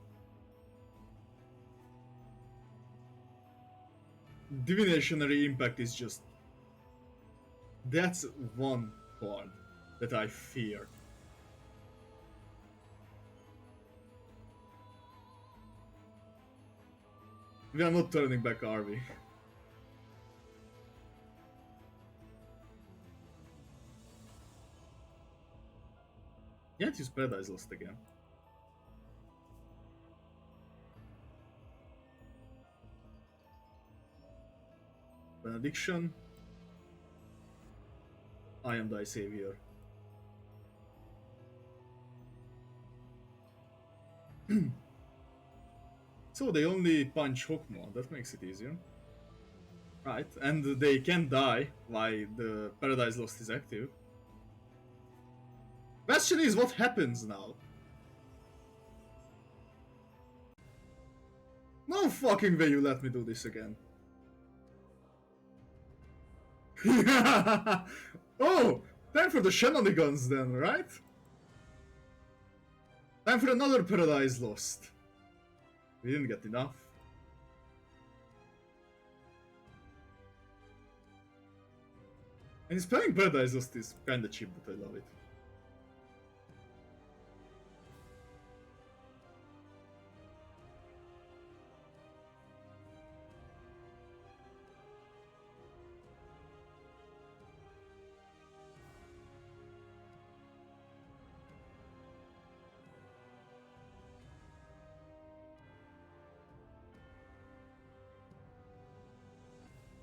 Divinationary Impact is just... That's one card that I fear. We are not turning back, are we? Can't use Paradise Lost again. Benediction. I am thy savior. So they only punch Hokmon, that makes it easier. Right, and they can die while the Paradise Lost is active. Question is, what happens now? No fucking way you let me do this again. Oh, time for the shenanigans then, right? Time for another Paradise Lost. We didn't get enough. And spelling Paradise Lost is kinda cheap, but I love it.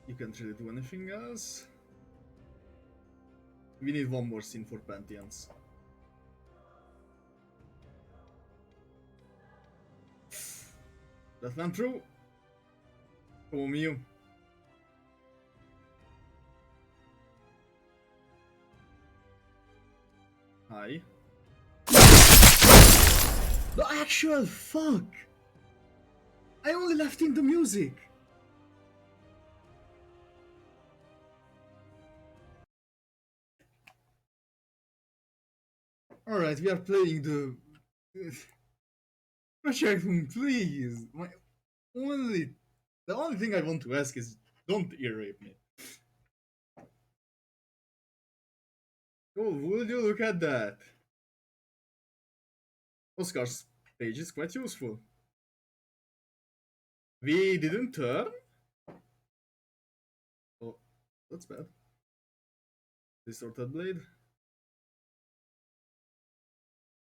You can't really do anything else. We need one more scene for Pantheons. That went through. Come on, Mew. Hi. The actual fuck! I only left in the music! Alright, we are playing the... Project Moon, please! Only... The only thing I want to ask is, don't ear rape me. Oh, would you look at that? Oscar's page is quite useful. We didn't turn? Oh, that's bad. Distorted Blade.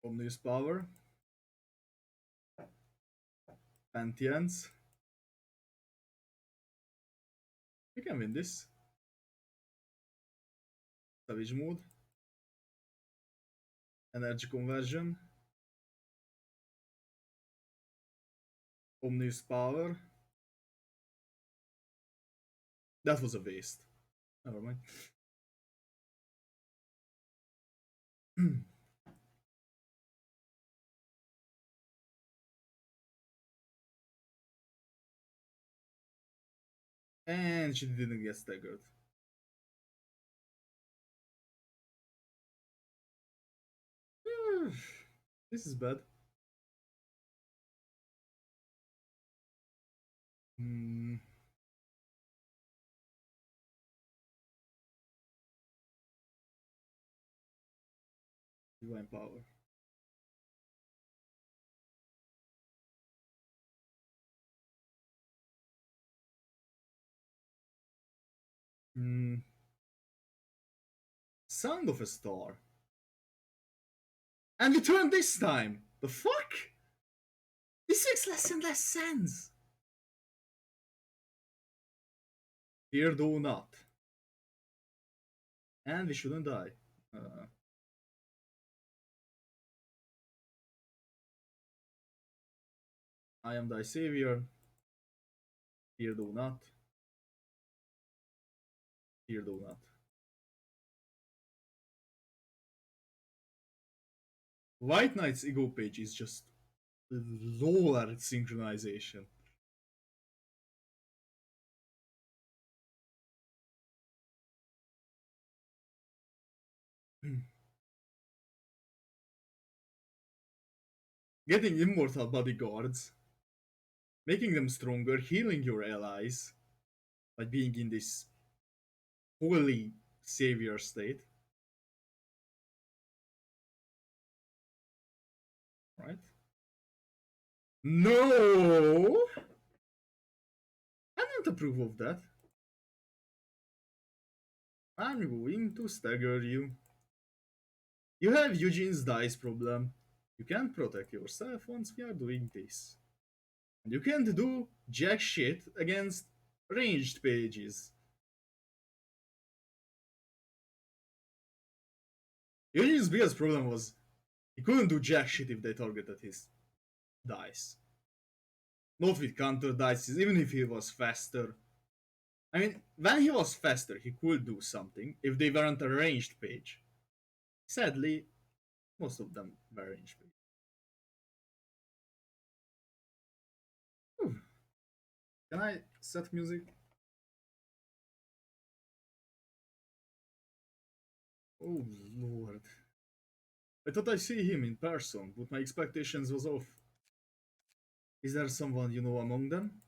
Omnius Power. Pantheons. We can win this. Savage Mode. Energy Conversion. Omnius Power. That was a waste. Never mind. And she didn't get staggered. This is bad. Hmm. Divine power. Hmm. Sound of a star. And we turn this time. The fuck? This makes less and less sense. Fear do not. And we shouldn't die. Uh, I am thy savior. Fear do not. Fear do not. White Knight's ego page is just lower synchronization. Getting immortal bodyguards, making them stronger, healing your allies by being in this holy savior state, right? No! I don't approve of that. I'm going to stagger you. You have Eugene's dice problem. You can't protect yourself once we are doing this. And you can't do jack shit against ranged pages. Eugene's biggest problem was he couldn't do jack shit if they targeted his dice. Not with counter dice, even if he was faster. I mean, when he was faster, he could do something if they weren't a ranged page. Sadly, most of them were ranged page. Whew. Can I set music? Oh lord. I thought I see him in person, but my expectations was off. Is there someone you know among them?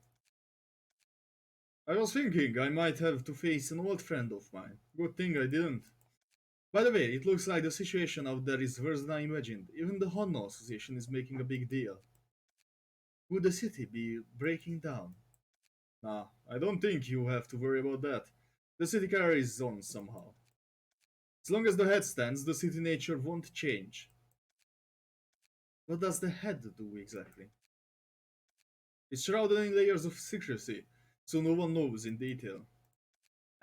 I was thinking I might have to face an old friend of mine. Good thing I didn't. By the way, it looks like the situation out there is worse than I imagined. Even the Hana Association is making a big deal. Would the city be breaking down? Nah, I don't think you have to worry about that. The city carries on somehow. As long as the head stands, the city nature won't change. What does the head do exactly? It's shrouded in layers of secrecy, so no one knows in detail.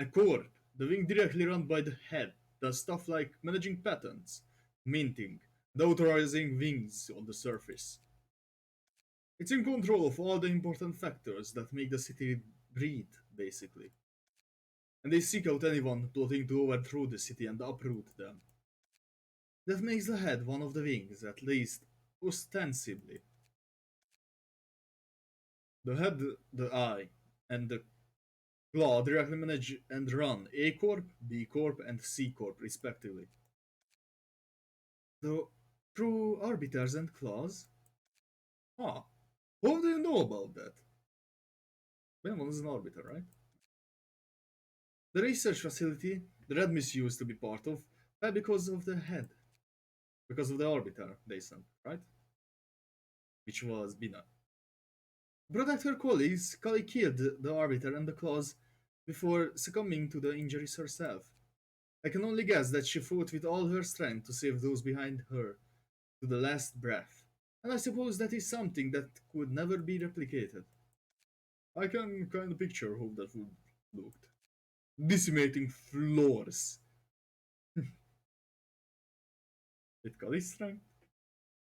A corp, the wing directly run by the head, does stuff like managing patents, minting, and authorizing wings on the surface. It's in control of all the important factors that make the city breathe, basically. And they seek out anyone plotting to overthrow the city and uproot them. That makes the head one of the wings, at least ostensibly. The head, the eye, and the claw directly manage and run A Corp, B Corp, and C Corp, respectively. The true arbiters and claws? Ah, how do you know about that? Benemon is an arbiter, right? The research facility the Redmis used to be part of fell because of the head. Because of the arbiter they sent, right? Which was Bina. Protect her colleagues, Kali killed the arbiter and the claws before succumbing to the injuries herself. I can only guess that she fought with all her strength to save those behind her to the last breath. And I suppose that is something that could never be replicated. I can kind of picture how that would look. Decimating floors with Kali's strength.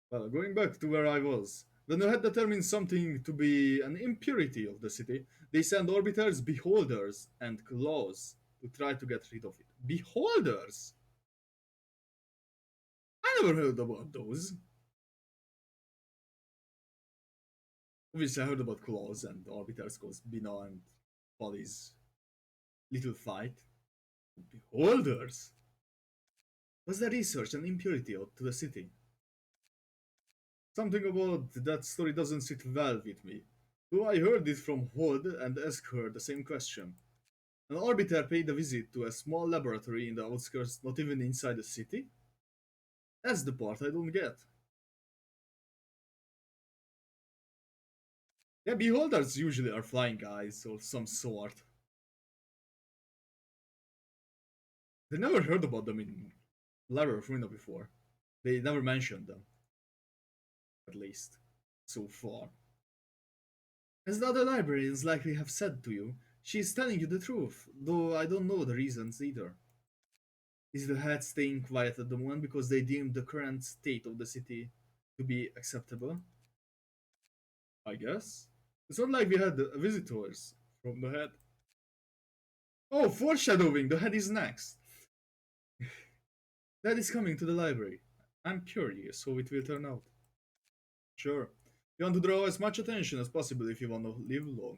Well, going back to where I was, when they had determined something to be an impurity of the city, they sent orbiters, beholders, and claws to try to get rid of it. Beholders? I never heard about those. Obviously, I heard about claws and orbiters because Bina and Polly's little fight. Beholders? Was the research an impurity out to the city? Something about that story doesn't sit well with me. Though I heard it from Hod and asked her the same question. An orbiter paid a visit to a small laboratory in the outskirts, not even inside the city? That's the part I don't get. Yeah, beholders usually are flying guys or some sort. They never heard about them in Library of Ruina before. They never mentioned them, at least, so far. As the other librarians likely have said to you, she is telling you the truth, though I don't know the reasons either. Is the head staying quiet at the moment because they deem the current state of the city to be acceptable? I guess. It's not like we had visitors from the head. Oh, foreshadowing! The head is next. That is coming to the library. I'm curious how it will turn out. Sure. You want to draw as much attention as possible if you want to live long.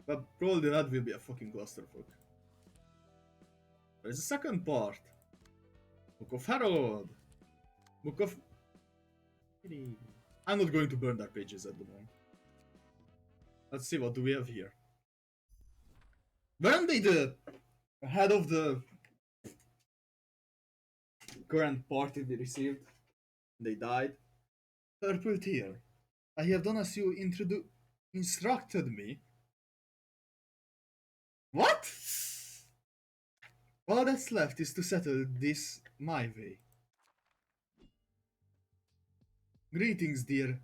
But probably that will be a fucking clusterfuck. There's a second part. Book of Harold. Book of... I'm not going to burn that pages at the moment. Let's see, what do we have here? Weren't they the head of the current party they received? They died. Purple tear. I have done as you instructed me. What? All that's left is to settle this my way. Greetings, dear.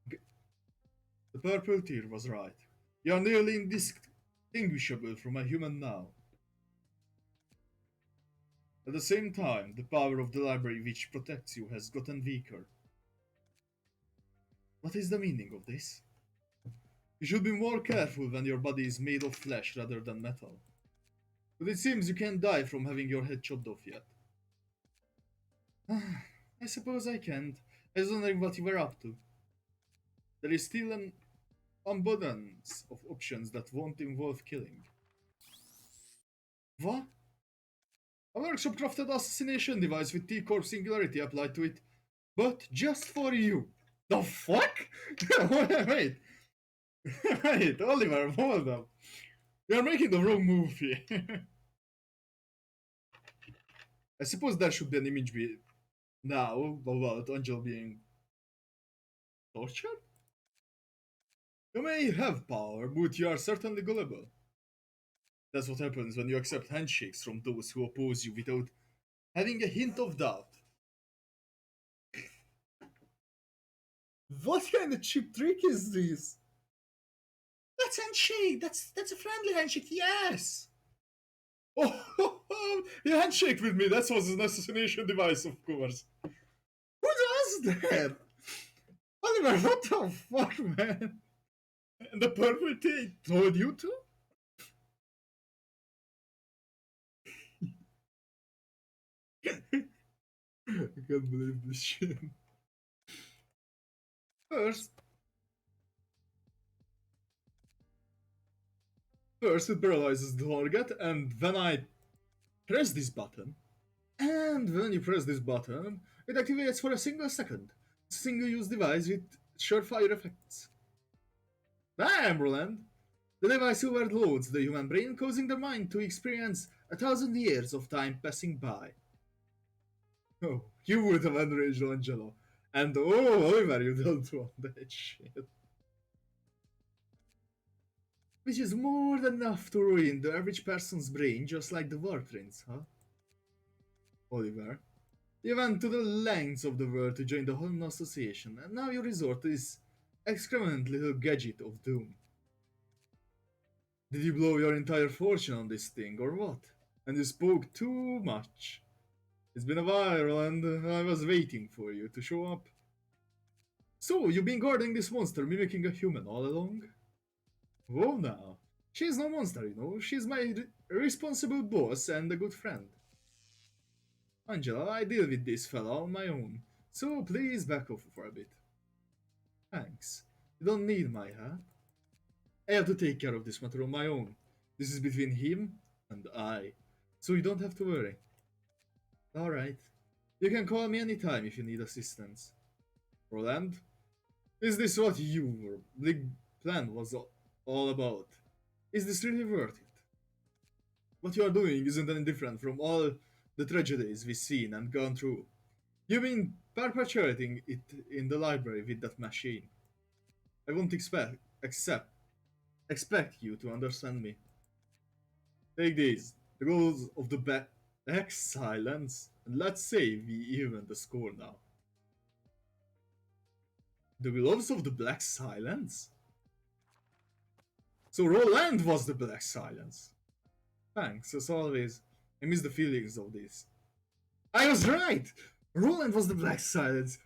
The purple tear was right. You are nearly indistinguishable from a human now. At the same time, the power of the library which protects you has gotten weaker. What is the meaning of this? You should be more careful when your body is made of flesh rather than metal. But it seems you can't die from having your head chopped off yet. I suppose I can't. I was wondering what you were up to. There is still an abundance of options that won't involve killing. What? A workshop crafted assassination device with T-Corp singularity applied to it. But just for you. The fuck? Wait. Wait, Oliver, hold up. You are making the wrong move here. I suppose there should be an image now about Angel being tortured? You may have power, but you are certainly gullible. That's what happens when you accept handshakes from those who oppose you without having a hint of doubt. What kind of cheap trick is this? That's handshake. That's a friendly handshake. Yes. Oh, you handshake with me. That was an assassination device, of course. Who does that? Oliver, what the fuck, man? And the perpetrator told you to? I can't believe this shit. First, first it paralyzes the target, and when I press this button, and when you press this button, it activates for a single second. It's a single-use device with surefire effects. Damn, Roland! The device overloads the human brain, causing the mind to experience 1,000 years of time passing by. Oh, you would have enraged Angelo. And oh, Oliver, you don't want that shit. Which is more than enough to ruin the average person's brain, just like the Wartrains, huh? Oliver, you went to the lengths of the world to join the Hana Association, and now you resort to this excrement little gadget of doom. Did you blow your entire fortune on this thing, or what? And you spoke too much. It's been a while, and I was waiting for you to show up. So, you've been guarding this monster mimicking a human all along? Whoa now. She's no monster, you know. She's my responsible boss and a good friend. Angela, I deal with this fella on my own, so please back off for a bit. Thanks. You don't need my help. I have to take care of this matter on my own. This is between him and I, so you don't have to worry. Alright. You can call me anytime if you need assistance. Roland, is this what your big plan was all about? Is this really worth it? What you are doing isn't any different from all the tragedies we've seen and gone through. You've been perpetuating it in the library with that machine. I won't expect you to understand me. Take these, the goals of the back silence, and let's say we even the score now. The gloves of the Black Silence? So Roland was the Black Silence. Thanks, as always. I miss the feelings of this. I was right! Roland was the Black Silence.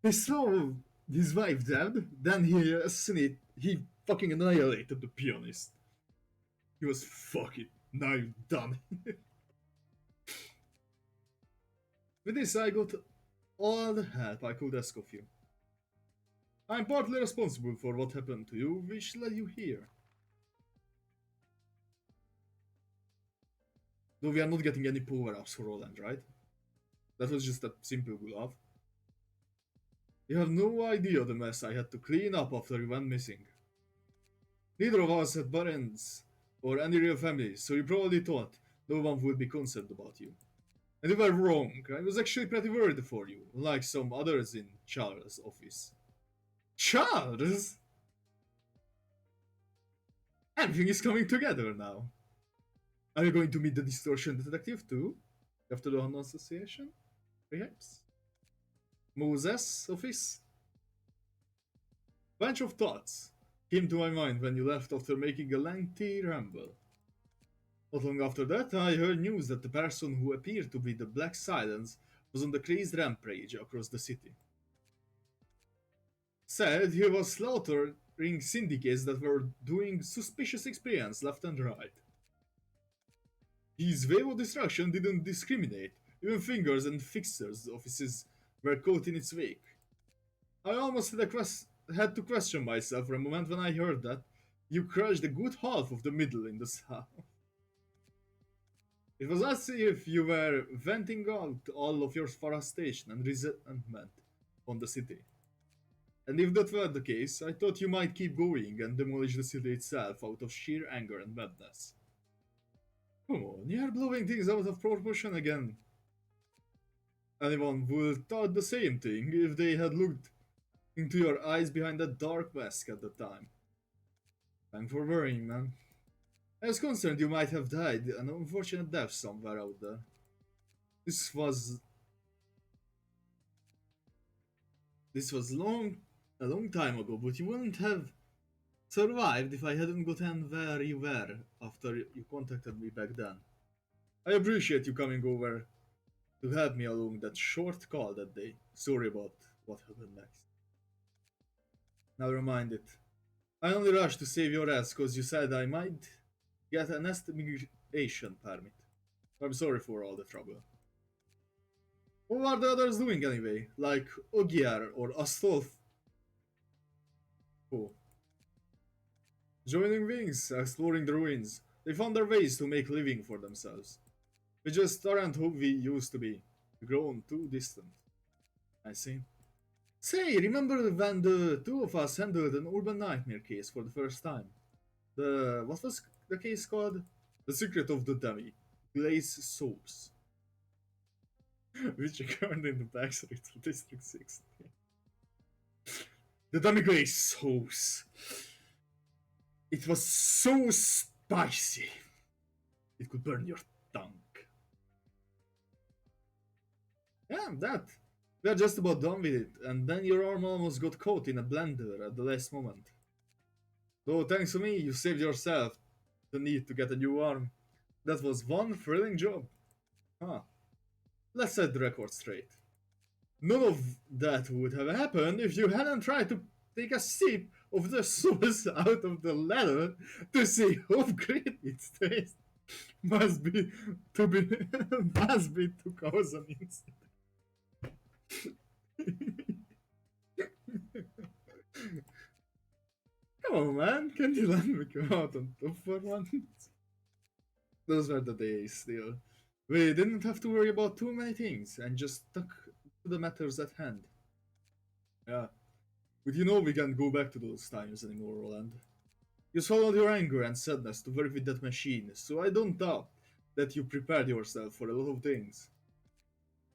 He saw his wife dead, then he fucking annihilated the pianist. He was fucking now you done. With this I got all the help I could ask of you. I'm partly responsible for what happened to you, which led you here. Though we are not getting any power-ups for Roland, right? That was just a simple glove. You have no idea the mess I had to clean up after you went missing. Neither of us had parents or any real family, so you probably thought no one would be concerned about you. And you were wrong. I was actually pretty worried for you, unlike some others in Charles' office. Charles? Everything is coming together now. Are you going to meet the distortion detective too? After the Hana Association? Perhaps? Moses' office? Bunch of thoughts came to my mind when you left after making a lengthy ramble. Not long after that, I heard news that the person who appeared to be the Black Silence was on the crazed rampage across the city. Said he was slaughtering syndicates that were doing suspicious experience left and right. His wave of destruction didn't discriminate. Even fingers and fixers' offices were caught in its wake. I almost had to question myself for a moment when I heard that you crushed a good half of the middle in the south. It was as if you were venting out all of your frustration and resentment on the city. And if that were the case, I thought you might keep going and demolish the city itself out of sheer anger and madness. Come on, you're blowing things out of proportion again. Anyone would have thought the same thing if they had looked into your eyes behind that dark mask at the time. Thanks for worrying, man. I was concerned you might have died an unfortunate death somewhere out there. This was a long time ago, but you wouldn't have survived if I hadn't gotten where you were after you contacted me back then. I appreciate you coming over to help me along that short call that day. Sorry about what happened next. Never mind it. I only rushed to save your ass cause you said I might get an immigration permit. I'm sorry for all the trouble. What are the others doing anyway? Like Ogier or Astolf? Oh. Joining wings, exploring the ruins. They found their ways to make living for themselves. We just aren't who we used to be. We've grown too distant. I see. Say, remember when the two of us handled an urban nightmare case for the first time? What was the case called? The Secret of the Dummy. Glaze Source. Which occurred in the backstreets of District 6. The Dummy Glaze Sauce. It was so spicy. It could burn your tongue. Yeah, that. We are just about done with it, and then your arm almost got caught in a blender at the last moment. Though thanks to me, you saved yourself the need to get a new arm. That was one thrilling job. Huh. Let's set the record straight. None of that would have happened if you hadn't tried to take a sip of the sauce out of the ladle to see how great it tastes. Must be to cause an incident. Come on, man. Can you let me come out on top for once? Those were the days, still. We didn't have to worry about too many things and just stuck to the matters at hand. Yeah, but you know we can't go back to those times anymore, Roland. You swallowed your anger and sadness to work with that machine, so I don't doubt that you prepared yourself for a lot of things.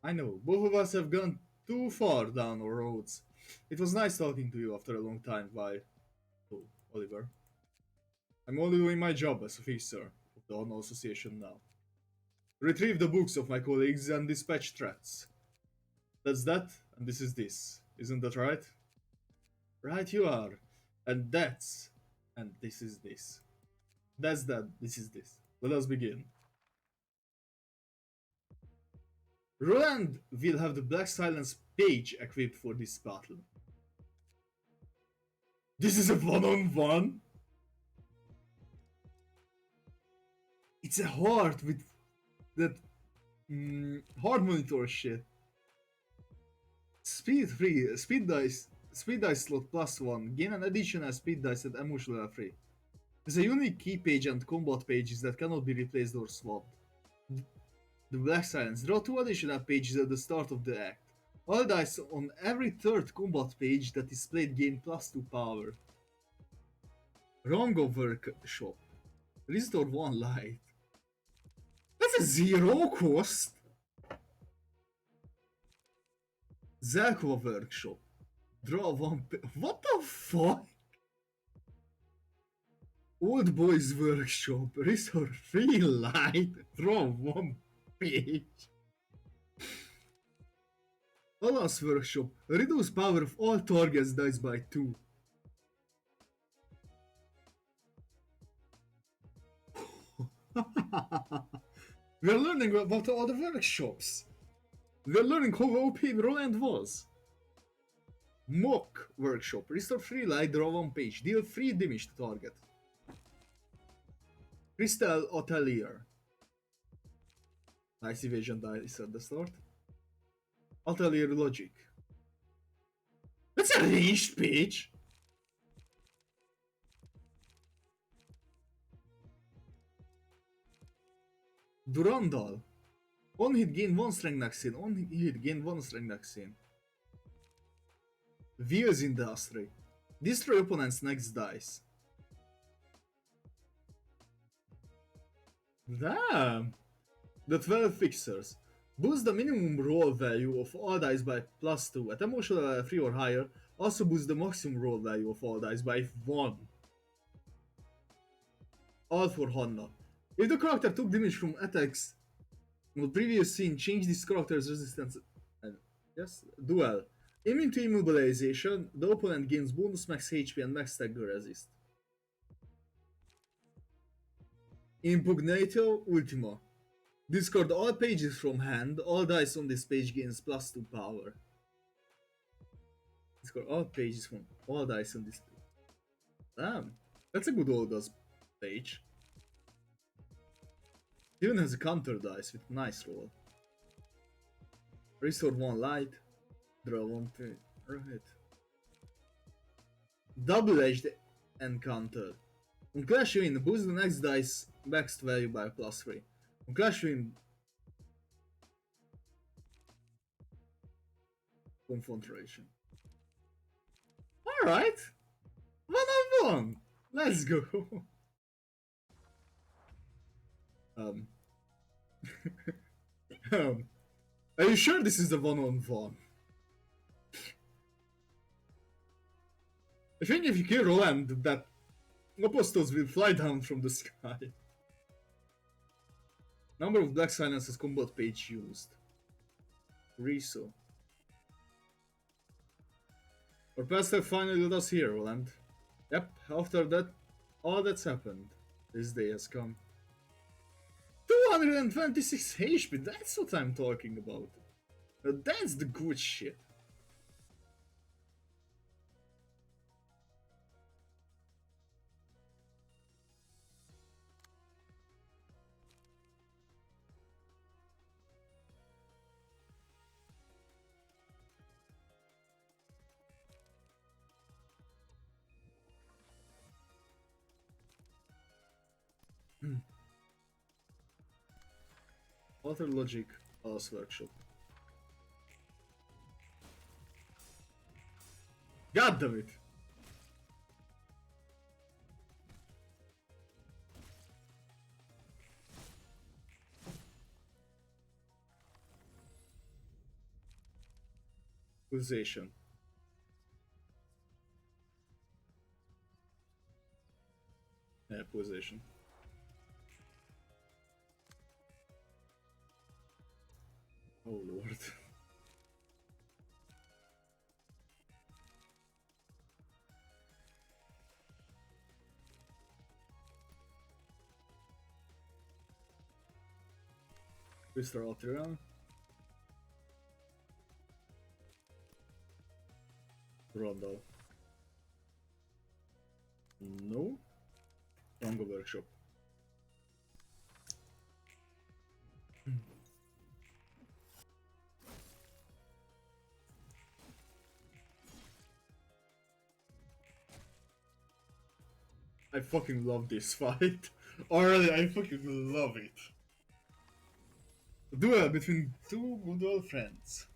I know, both of us have gone too far down our roads. It was nice talking to you after a long time, oh, Oliver. I'm only doing my job as officer of the Hana Association now. Retrieve the books of my colleagues and dispatch threats. That's that, and this is this. Isn't that right? Right you are. And that's, and this is this. That's that, this is this. Let us begin. Roland will have the Black Silence page equipped for this battle. This is a one-on-one? It's a heart with that hard monitor shit. Speed 3, speed dice slot +1, gain an additional speed dice at emotional level 3. There's a unique key page and combat pages that cannot be replaced or swapped. The Black Silence, draw 2 additional pages at the start of the act. All dice on every third combat page that is played gain +2 power. Rongo Workshop, restore 1 light. That's a 0 cost! Zelkova Workshop. Draw 1 what the fuck? Old Boys Workshop. Restore 3 light. Draw 1 page. Alas Workshop. Reduce power of all targets dice by 2. We're learning about all the workshops. We're learning how OP Roland was. Mock Workshop. Restore 3 light, draw 1 page. Deal 3 damage to target. Crystal Atelier. Nice evasion dice at the start. Atelier Logic. That's a ranged page! Durandal. On hit gain 1 strength next scene. On hit gain 1 strength next scene. Wheels Industry. Destroy opponent's next dice. Damn! The 12 Fixers. Boost the minimum roll value of all dice by +2 at emotional level 3 or higher. Also boost the maximum roll value of all dice by 1. All for Hana. If the character took damage from attacks on the previous scene, change this character's resistance and yes, duel. Immune to immobilization, the opponent gains bonus max HP and max stagger resist. Impugnator Ultima. Discard all pages from hand, all dice on this page gains +2 power. Discard all pages from all dice on this page. Damn, that's a good old page. Even has a counter dice with nice roll. Restore 1 light, draw 1 page. Right. Double-edged encounter. On Clash Win, boost the next dice max value by +3. On Clash Win, confrontation. Alright! 1-on-1! Let's go! um, are you sure this is the 1-on-1? I think if you kill Roland, that apostles will fly down from the sky. Number of Black Silences combat page used. Riso. Our past have finally led us here, Roland. Yep, after that, all that's happened. This day has come. 226 HP, that's what I'm talking about. That's the good shit. Author Logic, Alice Workshop. God damn it. Pulsation. Yeah, pulsation. Oh lord. Mr. Alteran. Rondel. No. Tango Workshop. I fucking love this fight. Already, I fucking love it. Duel between two good old friends.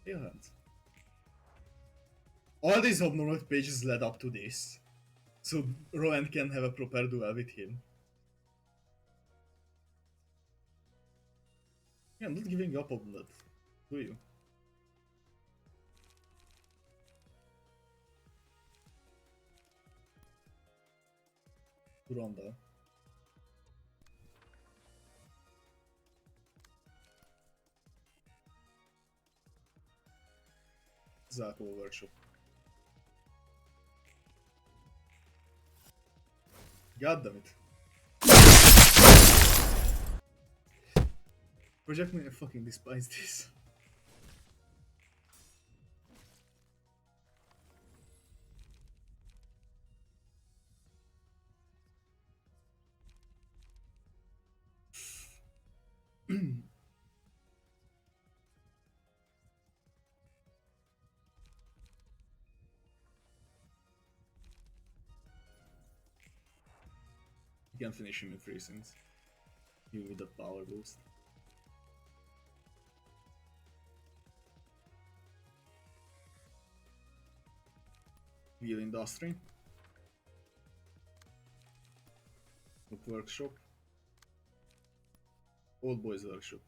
Roland. All these abnormal pages led up to this. So Roland can have a proper duel with him. Yeah, I'm not giving up on that. Do you? Ronda. Zako Workshop. God damn it. Project Me, I fucking despise this. You can finish him in 3 seconds. You with the power boost. Wheel Industry. Book Workshop. Old Boys Workshop.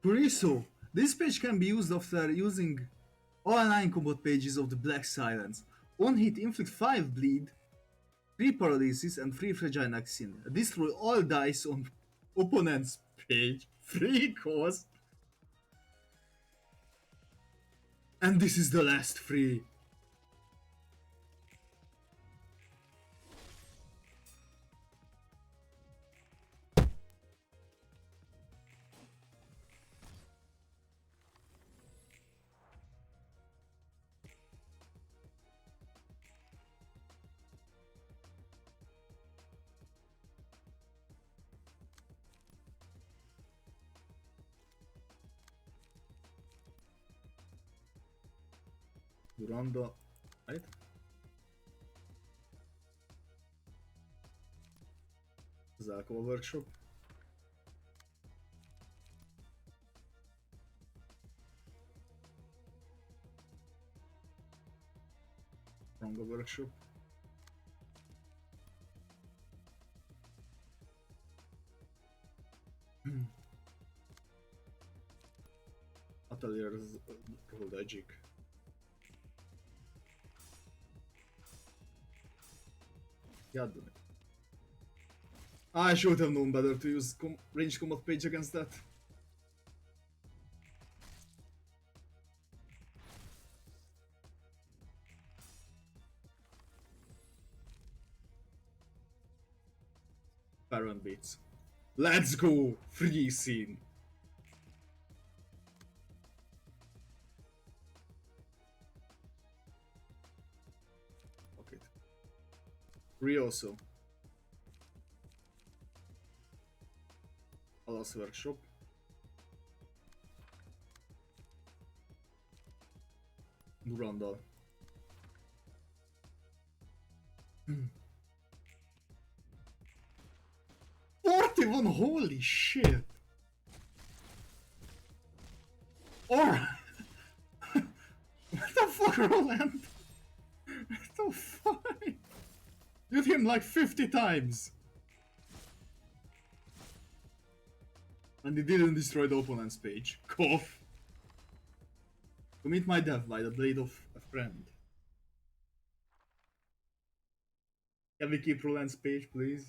Puriso! This page can be used after using all 9 combat pages of the Black Silence. On hit, inflict 5 bleed, 3 paralysis, and 3 fragile vaccine. Destroy all dice on opponent's page. 3 cost. And this is the last 3. Duranda, right? Zako Workshop. Rongo Workshop. Atelier's Logic. God damn it. I should have known better to use range combat page against that. Baron beats. Let's go! Free scene. Okay. Ryoso. Alas Workshop. Durandal. 41, holy shit! Or what the fuck, Roland? What the fuck? You hit him like 50 times! And he didn't destroy the opponent's page. Cough. Commit my death by the blade of a friend. Can we keep Roland's page, please?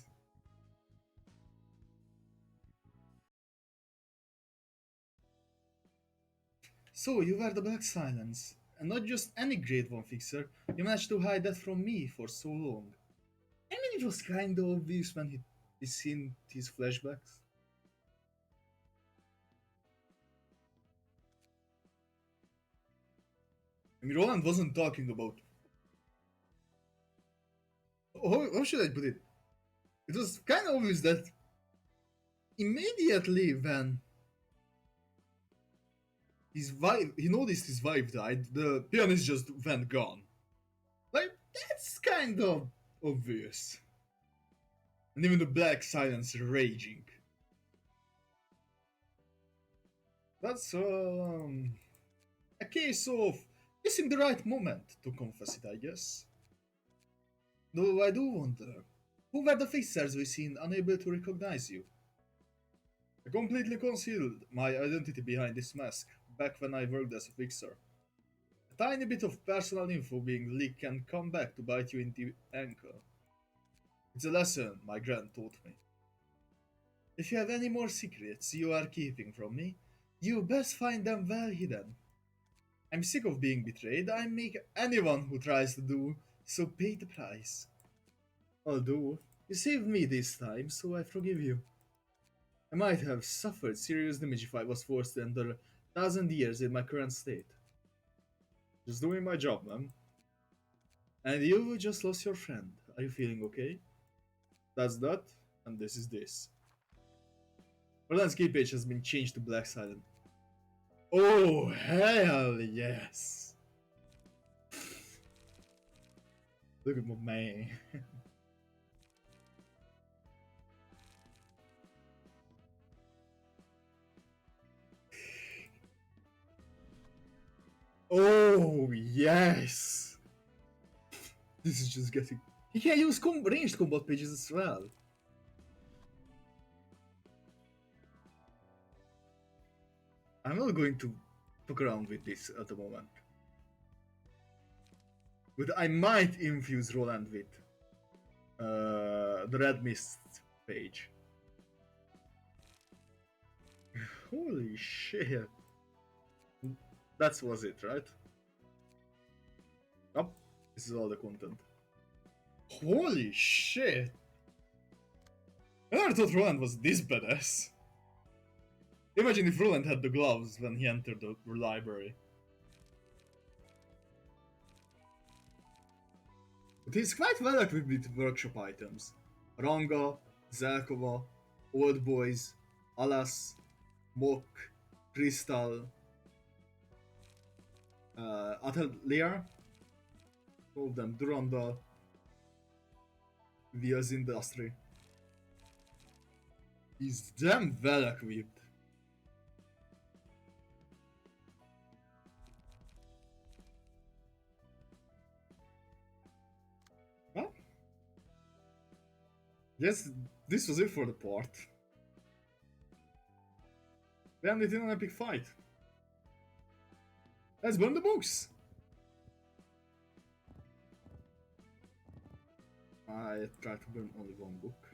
So, you were the Black Silence. And not just any Grade 1 fixer, you managed to hide that from me for so long. I mean, it was kinda obvious when he seen his flashbacks. I mean, Roland wasn't talking about... How should I put it? It was kinda obvious that immediately when his wife, he noticed his wife died, the pianist just went gone. Like, that's kind of obvious. And even the Black Silence raging. That's a case of missing the right moment to confess it, I guess. Though I do wonder, who were the fixers we seen unable to recognize you? I completely concealed my identity behind this mask back when I worked as a fixer. A tiny bit of personal info being leaked can come back to bite you in the ankle. It's a lesson my grand taught me. If you have any more secrets you are keeping from me, you best find them well hidden. I'm sick of being betrayed. I make anyone who tries to do so pay the price. Although, you saved me this time, so I forgive you. I might have suffered serious damage if I was forced to endure 1,000 years in my current state. Just doing my job, man. And you just lost your friend. Are you feeling okay? That's that, and this is this. Our landscape page has been changed to Black Silent. Oh, hell yes! Look at my man. Oh, yes! This is just getting... He can use ranged combat pages as well. I'm not going to fuck around with this at the moment. But I might infuse Roland with the Red Mist page. Holy shit. That was it, right? Yup. This is all the content. Holy shit! I never thought Roland was this badass. Imagine if Roland had the gloves when he entered the library. But he's quite well equipped with workshop items. Ranga, Zelkova, Old Boys, Alas, Mok, Crystal, Atelier, all of them, Duranda, Via's Industry. He's damn well equipped. Well, yes, this was it for the part. We ended in an epic fight. Let's burn the books! I try to burn only one book,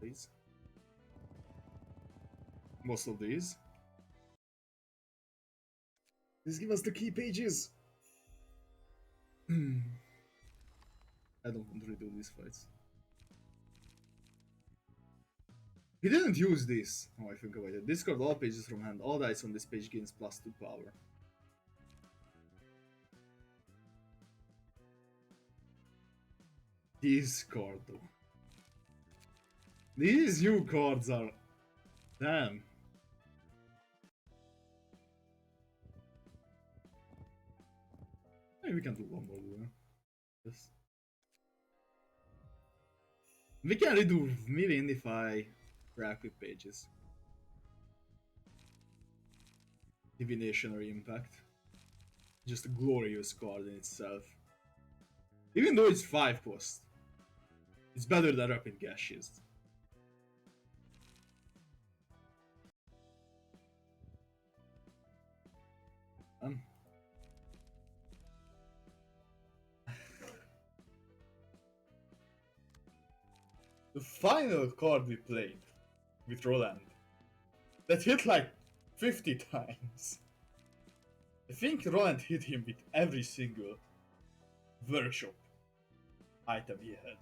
please. Most of these. Please give us the key pages! I don't want to redo these fights. He didn't use this. Oh, I think about it. Discard all pages from hand. All dice on this page gains +2 power. This card though. These new cards are... Damn. Maybe we can do one more duel. Yes. We can redo Mirin if I graphic pages. Divinationary impact. Just a glorious card in itself. Even though it's 5 cost, it's better than Rapid Gashes. Um, the final card we played with Roland that hit like 50 times. I think Roland hit him with every single workshop item he had.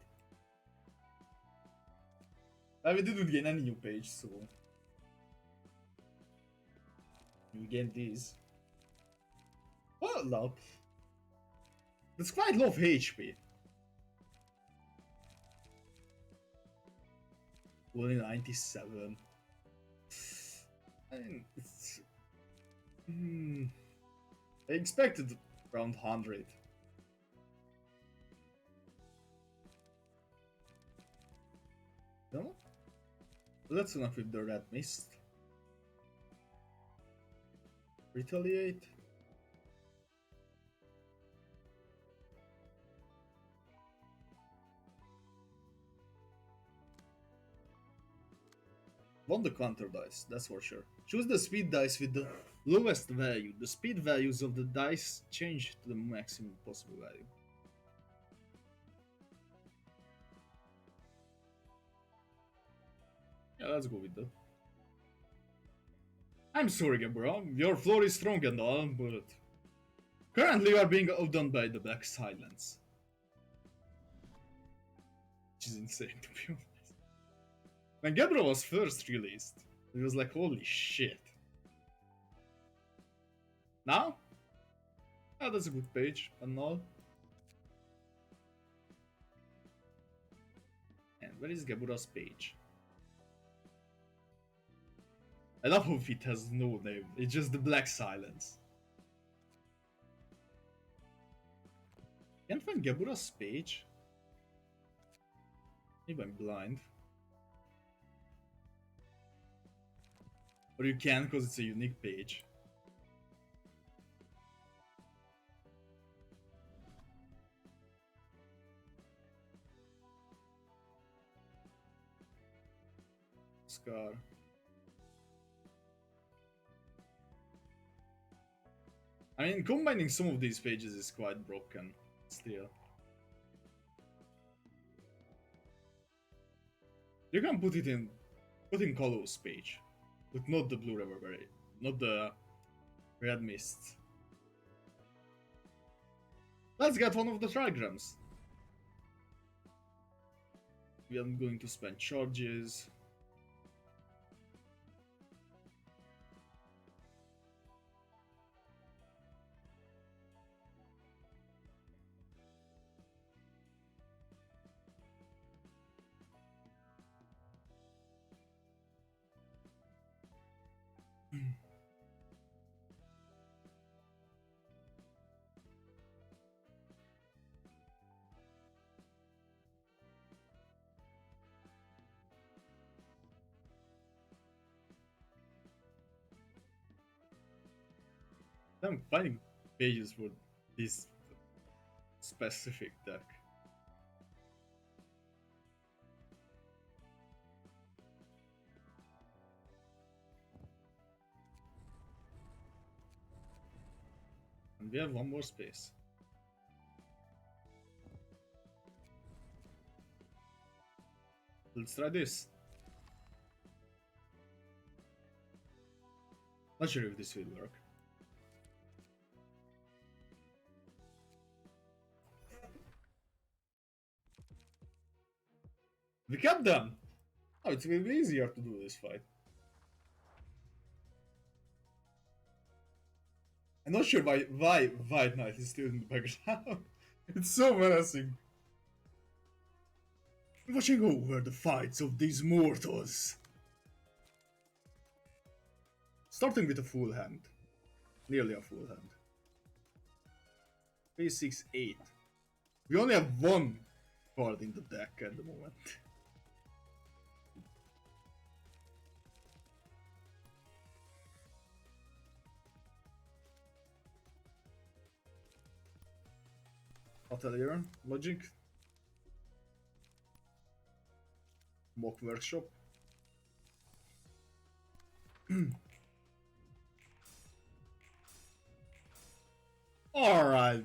We didn't gain any new page, so we gained these. Hold up. That's quite low HP. Only 97. I mean, it's... I expected around 100. No? That's enough with the red mist. Retaliate. Want the counter dice, that's for sure. Choose the speed dice with the lowest value. The speed values of the dice change to the maximum possible value. Yeah, let's go with that. I'm sorry, Gabra. Your floor is strong and all, but currently you are being outdone by the Black Silence. Which is insane, to be honest. When Gabra was first released, it was like, holy shit. Now? Oh, that's a good page, and all. And where is Gabura's page? I love how it has no name, it's just the Black Silence. Can't find Gabura's page? Maybe I'm blind. Or you can because it's a unique page. Scar. I mean, combining some of these pages is quite broken, still. You can put in Kalos page, but not the Blue Reverberate, not the Red Mist. Let's get one of the trigrams. We are going to spend charges. I'm finding pages for this specific deck. And we have one more space. Let's try this. Not sure if this will work. We kept them! Oh, it will be easier to do this fight. I'm not sure why White Knight is still in the background. It's so menacing. Watching over the fights of these mortals. Starting with a full hand. Nearly a full hand. 3, 6, 8. We only have one card in the deck at the moment. Atelier, Logic, Mock Workshop. Alright.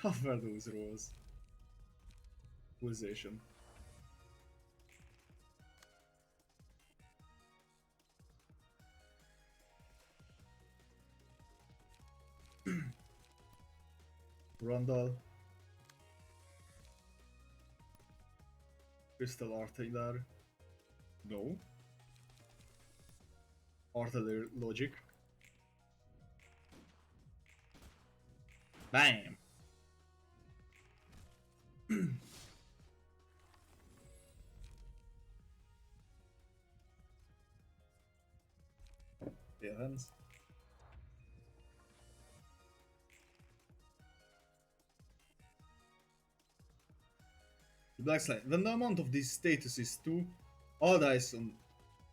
What were those rolls? Pulsation. Randall. Crystal Artillery. No. Artillery Logic. Bam! Evans. The black slide. When the amount of this status is 2, all dice on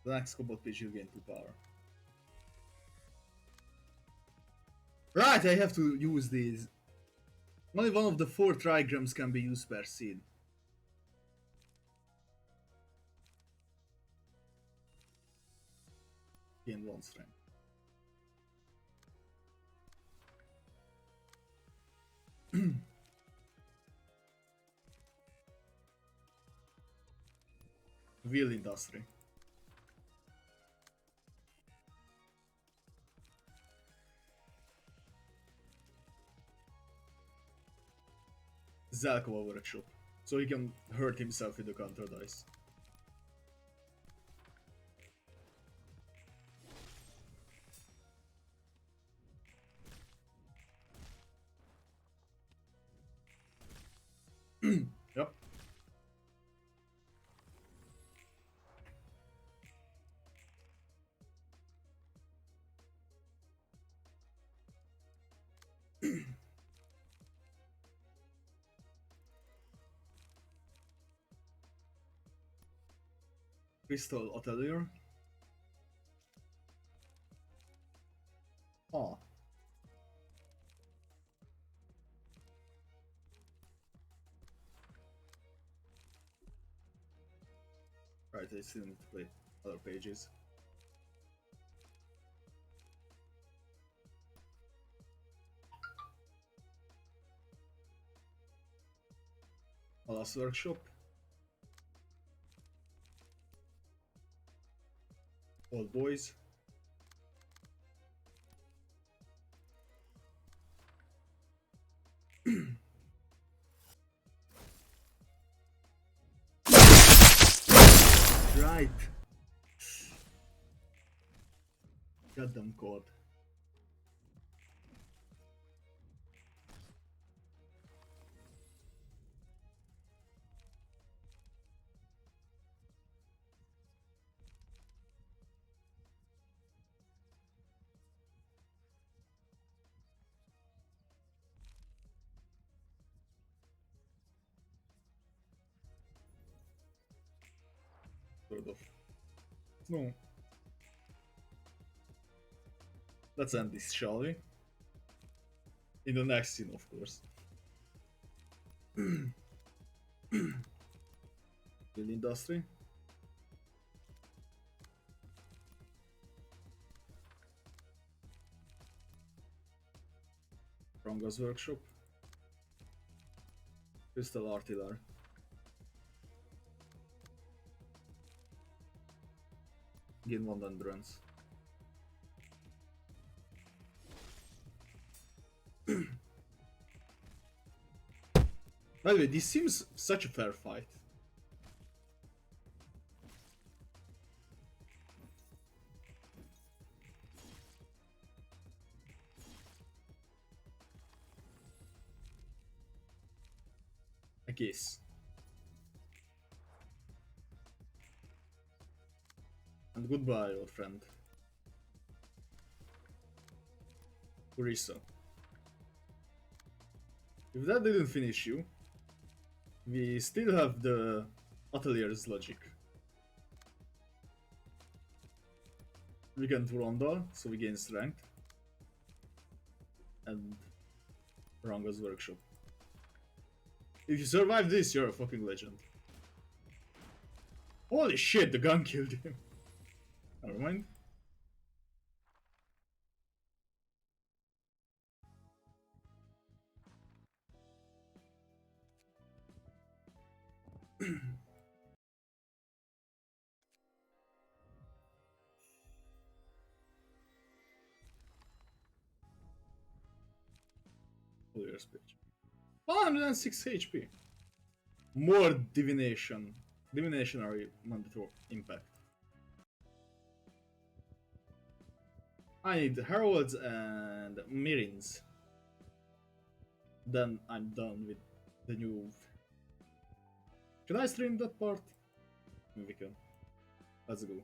the next combat page will gain 2 power. Right, I have to use these. Only one of the 4 trigrams can be used per scene. Gain 1 strength. Wheel Industry. Zelkova Workshop. So he can hurt himself with the counter dice. Yep. Crystal Atelier. Oh. Right, I still need to play other pages. Last Workshop. Old Boys. Right. Goddamn code. Sort of. No. Let's end this, shall we? In the next scene, of course. Build Industry. Ronga's Workshop. Crystal Artillery. Gain 1 endurance. By the way, this seems such a fair fight. I guess. And goodbye, old friend. Urisa. If that didn't finish you, we still have the Atelier's Logic. We can do Rondal, so we gain strength. And Ranga's workshop. If you survive this, you're a fucking legend. Holy shit, the gun killed him. Never mind. Clear speech. 106 HP. More divination. Divinationary mandatory impact. I need heralds and mirins. Then I'm done with the new. Can I stream that part? We can. Let's go.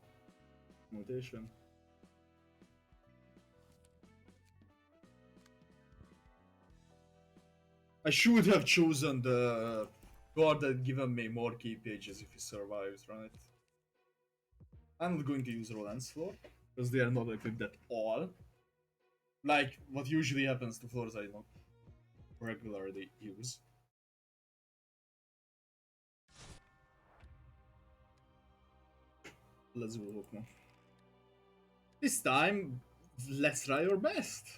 Notation. I should have chosen the card that given me more key pages if he survives, right? I'm not going to use Roland's floor because they are not equipped at all. Like what usually happens to floors I not regularly use. Let's go, Hokma. This time, let's try our best.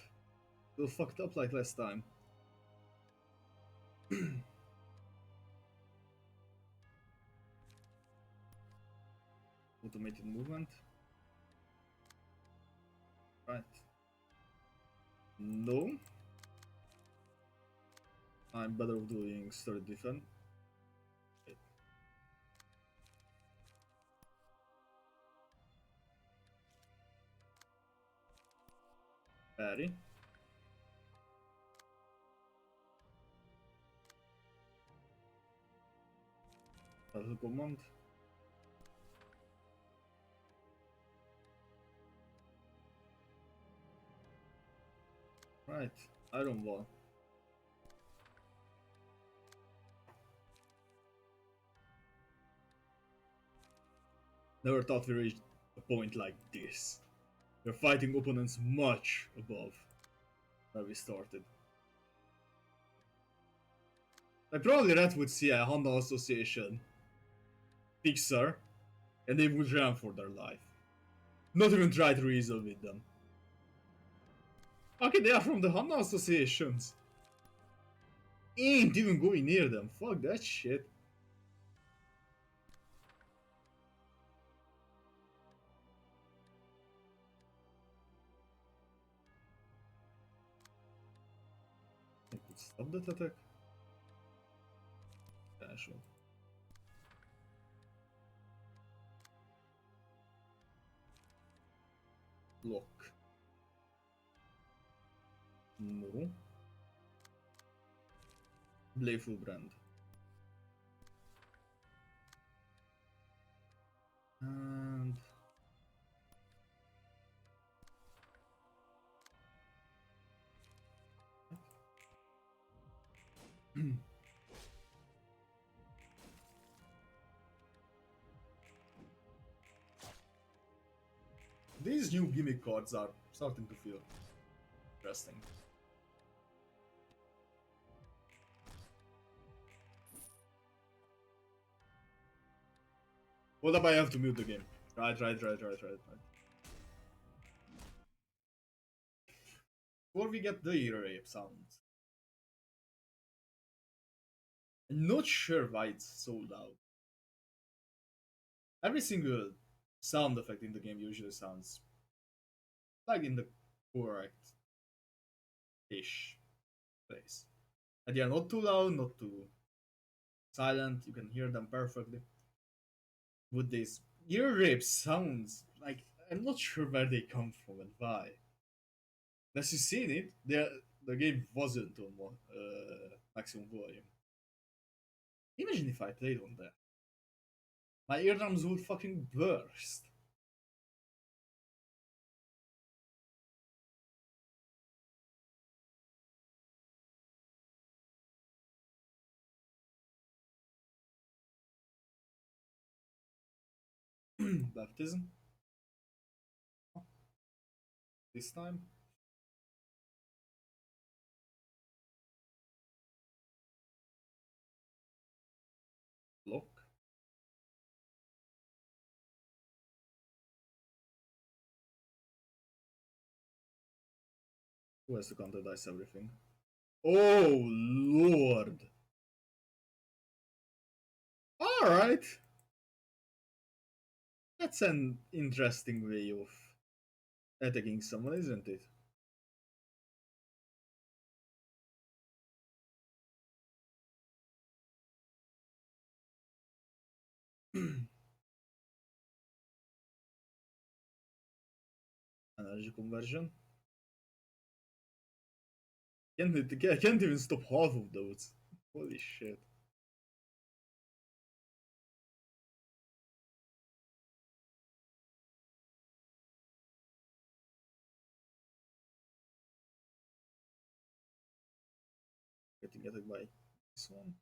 We fucked up like last time. Automated movement. Right. No. I'm better doing sturdy defense. Okay. Parry. Battle command. Right. Iron Wall. Never thought we reached a point like this. We're fighting opponents much above where we started. I probably read would see a Hana Association fixer and they would run for their life. Not even try to reason with them. Okay, they are from the Hana Associations. Ain't even going near them. Fuck that shit. I could stop that attack. Yeah, sure. Lock. No. Playful brand. And these new gimmick cards are starting to feel interesting. What if I have to mute the game? Right. Before we get the ear rape sounds. I'm not sure why it's so loud. Every single sound effect in the game usually sounds like in the correct ish place. And they are not too loud, not too silent, you can hear them perfectly. With these ear rape sounds, like I'm not sure where they come from and why. As you seen it, the game wasn't on maximum volume. Imagine if I played on that. My eardrums would fucking burst. Baptism. This time. Block. Who has to counter dice everything? Oh lord! Alright! That's an interesting way of attacking someone, isn't it? Energy conversion. Can't even stop half of those. Holy shit. Getting attacked by this one.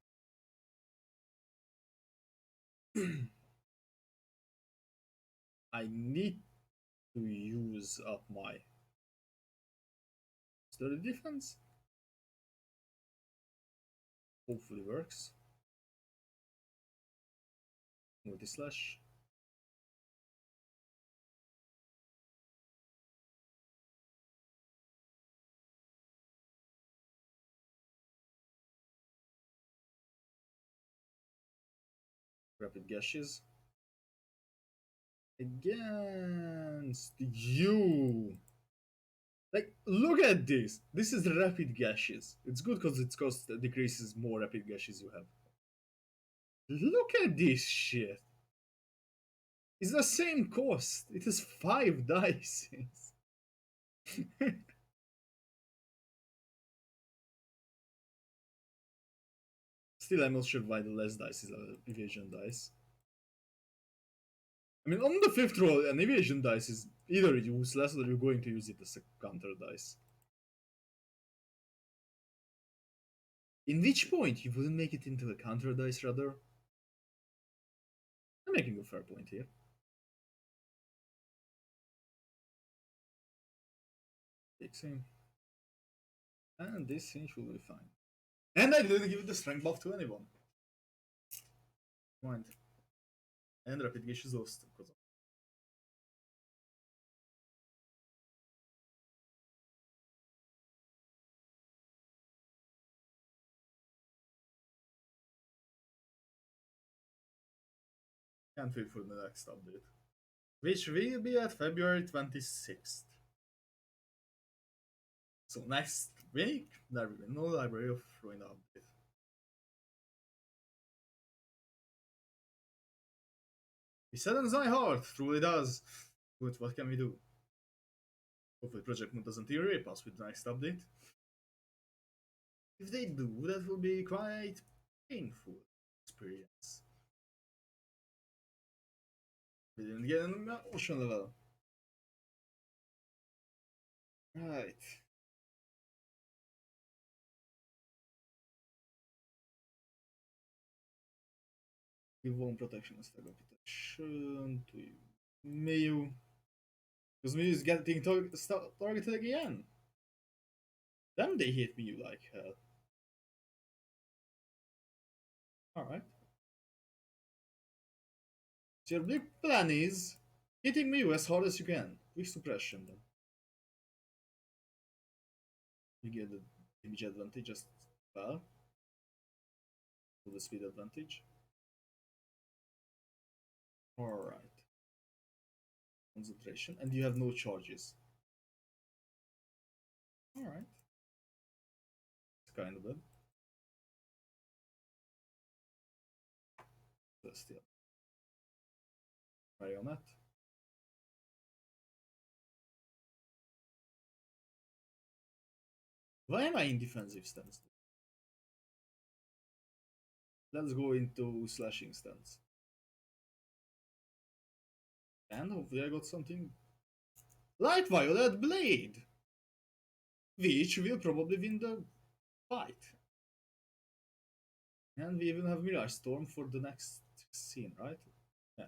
I need to use up my sturdy defense. Hopefully works. Multi slash. Rapid gashes. Against you. Like, look at this. This is rapid gashes. It's good because its cost decreases more rapid gashes you have. Look at this shit. It's the same cost. It is 5 dice. Still, I'm not sure why the less dice is an evasion dice. I mean, on the fifth roll, an evasion dice is either useless or you're going to use it as a counter dice. In which point you wouldn't make it into a counter dice, rather? I'm making a fair point here. Fixing. And this hinge will be fine. And I didn't give the strength buff to anyone. Mind. And rapid gauge is lost. Can't wait for the next update. Which will be at February 26th. So next week, there will be no Library of Ruina update. It saddens my heart, truly does. But what can we do? Hopefully Project Moon doesn't rape us with the next update. If they do, that will be quite painful experience. We didn't get an ocean level. Right. Give one protection instead of protection to Mayu. Because Mayu is getting targeted again. Then they hit me like hell. Alright. So your big plan is hitting Mayu as hard as you can. Quick suppression then. You get the damage advantage as well. The speed advantage. Alright. Concentration. And you have no charges. Alright. It's kind of good. But still. Marionette. Why am I in defensive stance? Let's go into slashing stance. And hopefully I got something. Light Violet Blade! Which will probably win the fight. And we even have Mirage Storm for the next scene, right? Yeah.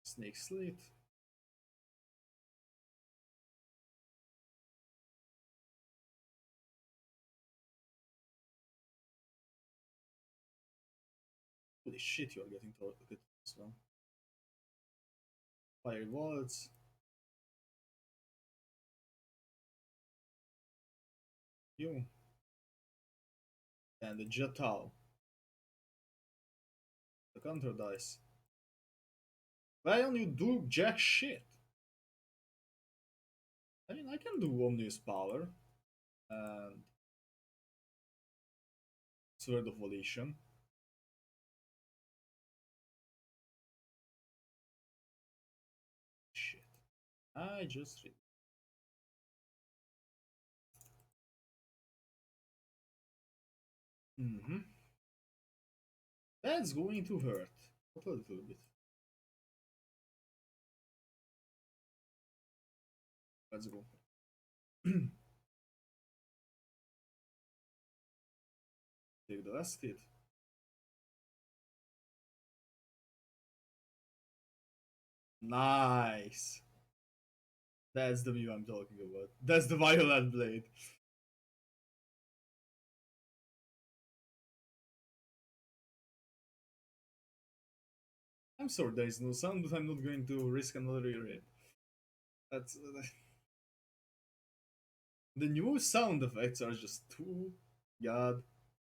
Snake Slit. Holy shit, you're getting to good as well. Fiery Worlds. You. And the Jetao. The counter dice. Why don't you do jack shit? I mean, I can do Omnius Power and Sword of Volition. Shit. I just read. Mm-hmm. That's going to hurt. A little bit. Let's go. Take the last hit. Nice. That's the view I'm talking about. That's the Violet Blade. I'm sorry there is no sound, but I'm not going to risk another reread. That's the new sound effects are just too god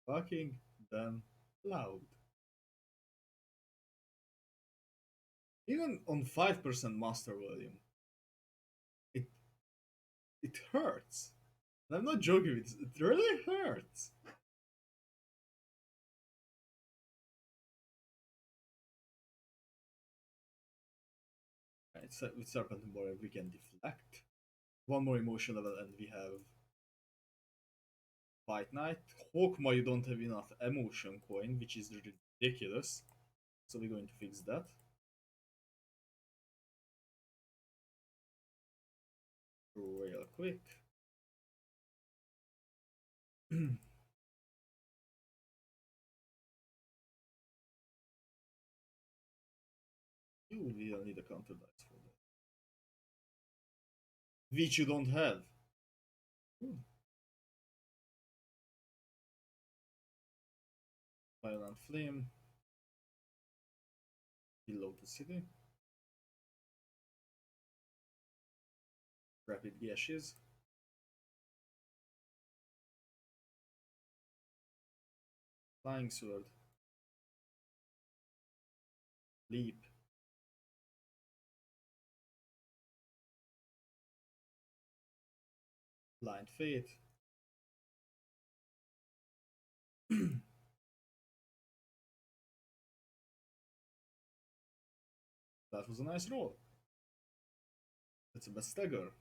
fucking damn loud. Even on 5% master volume, it it hurts. And I'm not joking, it really hurts. Right, so with Serpent and Boreal we can deflect. One more emotion level and we have Fight Night. Hawkma you don't have enough emotion coin, which is ridiculous. So we're going to fix that. Real quick. You will need a counter dice for that. Which you don't have. Hmm. Violent Flame. Below the city. Rapid Gashes. Flying Sword. Leap. Blind Fate. That was a nice roll. That's a best stagger.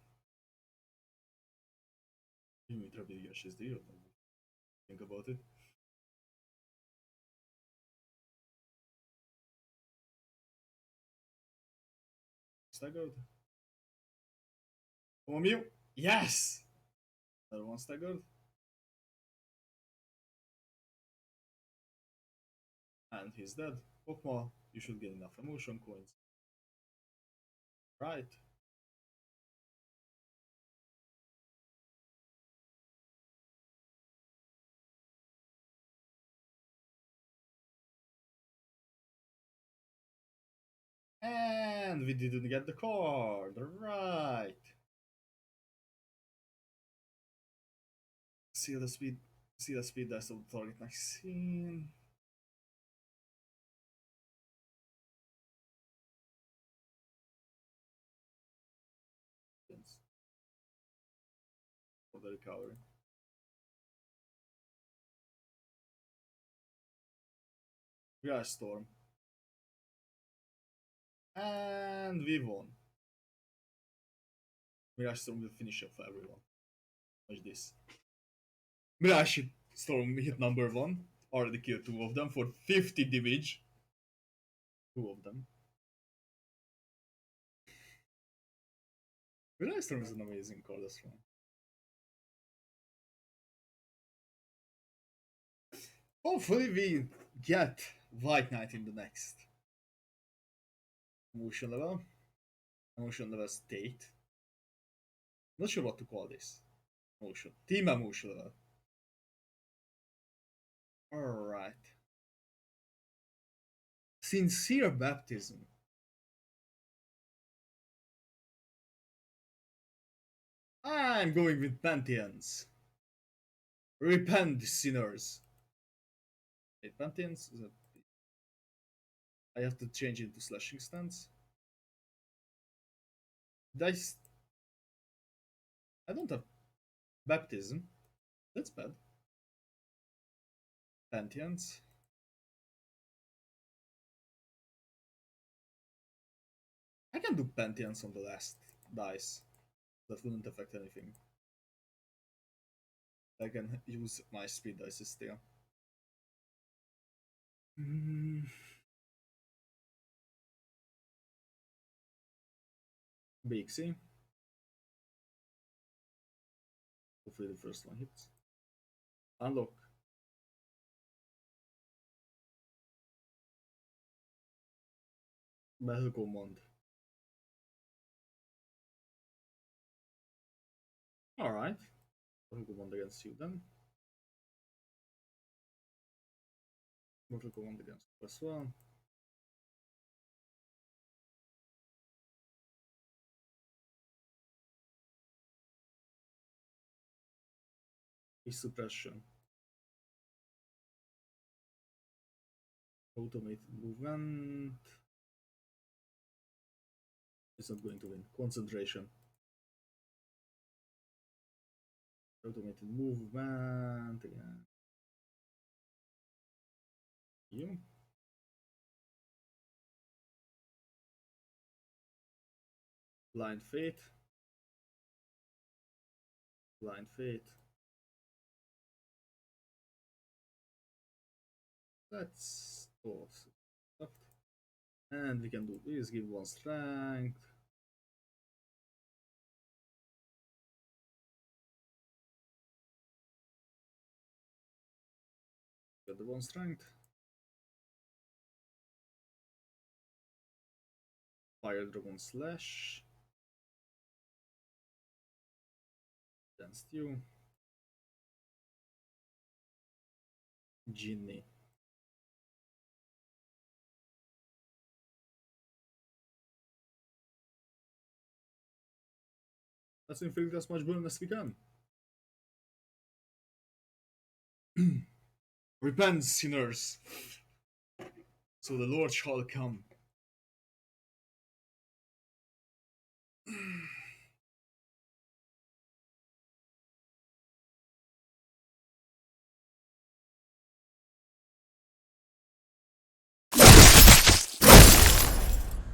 You mean Rapid Gashes, do you? Think about it. Staggered. Come on, Mew. Yes! Another one staggered. And he's dead. Okma, you should get enough emotion coins. Right. And we didn't get the card. Right. See the speed. See the speed dice of the target next scene. For the recovery. Mirage Storm. And we won. Mirage Storm will finish off everyone. Watch this. Mirage Storm hit number 1. Already killed 2 of them for 50 damage. 2 of them. Mirage Storm is an amazing card as well. Hopefully we get White Knight in the next. Emotion level. Emotion level state. Not sure what to call this. Emotion. Team emotion level. Alright. Sincere baptism. I'm going with Pantheons. Repent, sinners. Wait, Pantheons? I have to change into slashing stance. Dice. I don't have baptism. That's bad. Pantheons. I can do Pantheons on the last dice. That wouldn't affect anything. I can use my speed dice still. Mm, Big C. Hopefully the first one hits. Unlock. Battle command. Alright. Battle command against you then. Battle command against you as well. Is suppression. Automated movement. It's not going to win. Concentration. Automated movement again. You. Blind Fate. Blind Fate. That's all stuff. And we can do this. Give one strength. Get the one strength. Fire Dragon Slash. Against you. Genie. Let's inflict as much burn as we can. Repent, sinners, so the Lord shall come.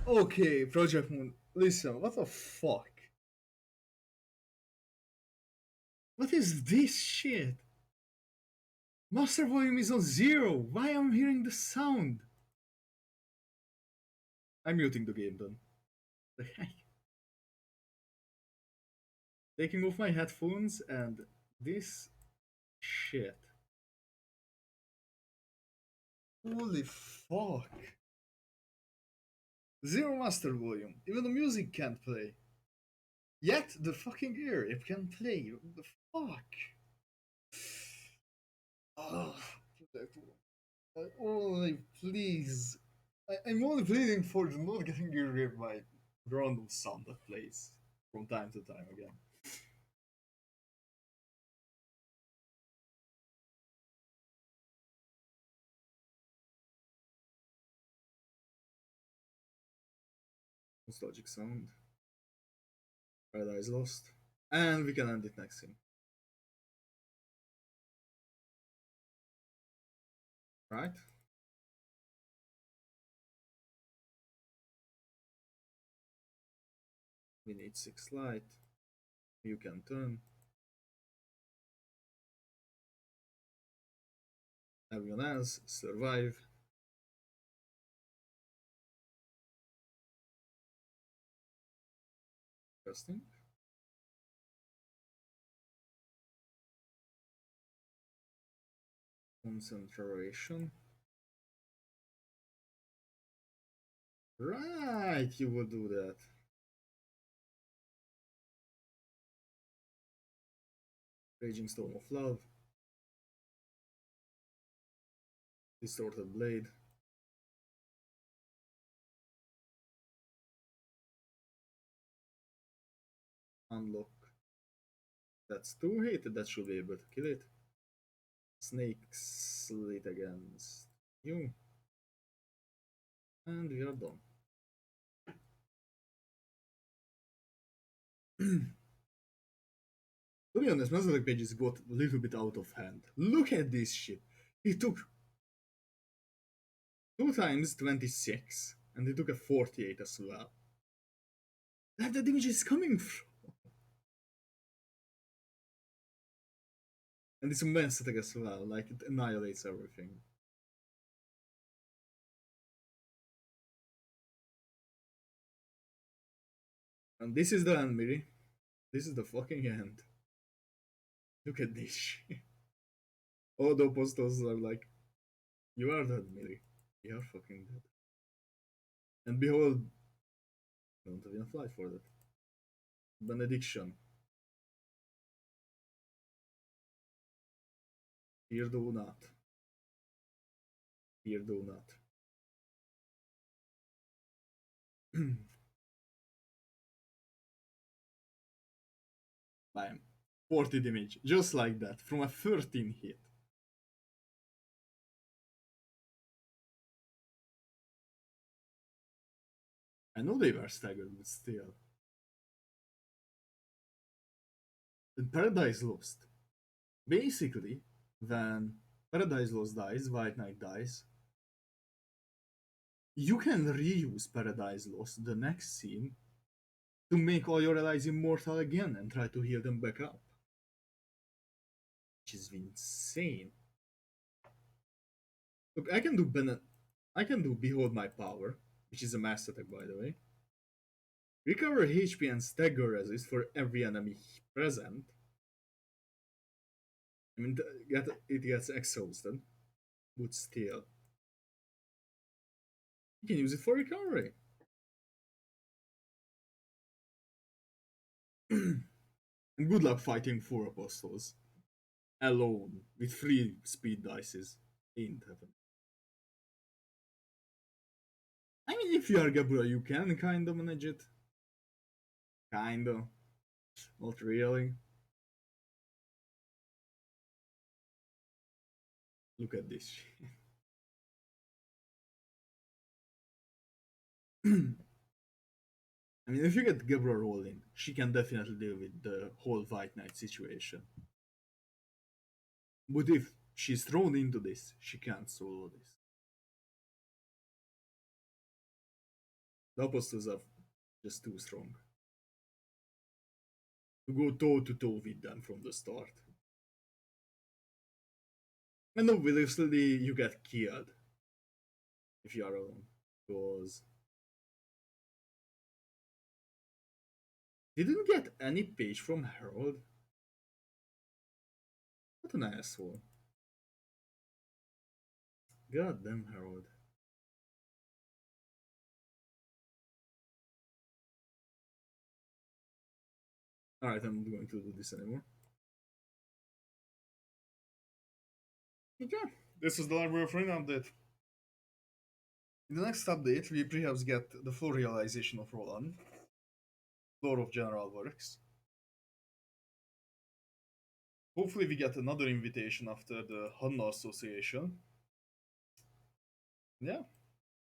Okay, Project Moon, listen, what the fuck? What is this shit? Master volume is on 0. Why am I hearing the sound? I'm muting the game then. The heck? Taking off my headphones and this shit. Holy fuck. 0 master volume. Even the music can't play. Yet the fucking ear it can play. What the fuck? Oh, only please. I'm only pleading for the not getting irritated by random sound that plays from time to time again. Nostalgic sound. Paradise Lost. And we can end it next scene. Right? We need 6 light. You can turn. Everyone else survive. Interesting. Concentration. Right, you would do that. Raging Storm of Love. Distorted Blade. Unlock. That's 2 hit, that should be able to kill it. Snake slit against you. And we are done. To be honest, Master Pages got a little bit out of hand. Look at this shit. He took 2 times 26, and he took a 48 as well. That the damage is coming from. And it's a mass attack as well, like it annihilates everything. And this is the end, Miri. This is the fucking end. Look at this shit. All the apostles are like, you are dead, Miri. You are fucking dead. And behold, don't have enough life for that. Benediction. Fear do not. Fear do not. Bam. 40 damage. Just like that. From a 13 hit. I know they were staggered, but still. And Paradise Lost. Basically, when Paradise Lost dies, White Knight dies, you can reuse Paradise Lost the next scene to make all your allies immortal again and try to heal them back up. Which is insane. Look, I can do Behold My Power, which is a mass attack by the way. Recover HP and stagger resist for every enemy present. I mean, it gets exhausted, but still. You can use it for recovery. And good luck fighting 4 apostles. Alone, with 3 speed dices. Ain't happening. I mean, if you are Gabura, you can kinda manage it. Kinda. Not really. Look at this. I mean, if you get Gabra rolling, she can definitely deal with the whole White Knight situation. But if she's thrown into this, she can't solo this. The apostles are just too strong. To go toe to toe with them from the start. And obviously you get killed if you are alone. Because didn't get any page from Harold. What an asshole. God damn Harold. Alright, I'm not going to do this anymore. Okay, this is the Library of Ruina update. In the next update, we perhaps get the full realization of Roland, lore of General Works. Hopefully we get another invitation after the Hana Association. Yeah,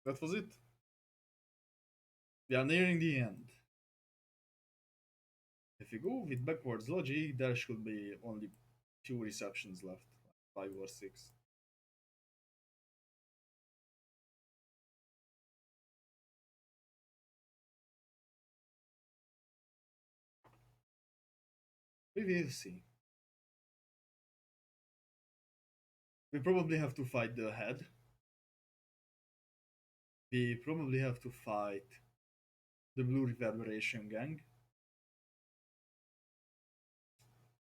that was it. We are nearing the end. If you go with backwards logic, there should be only 2 receptions left, 5 or 6. We will see. We probably have to fight the head. We probably have to fight the Blue Reverberation gang.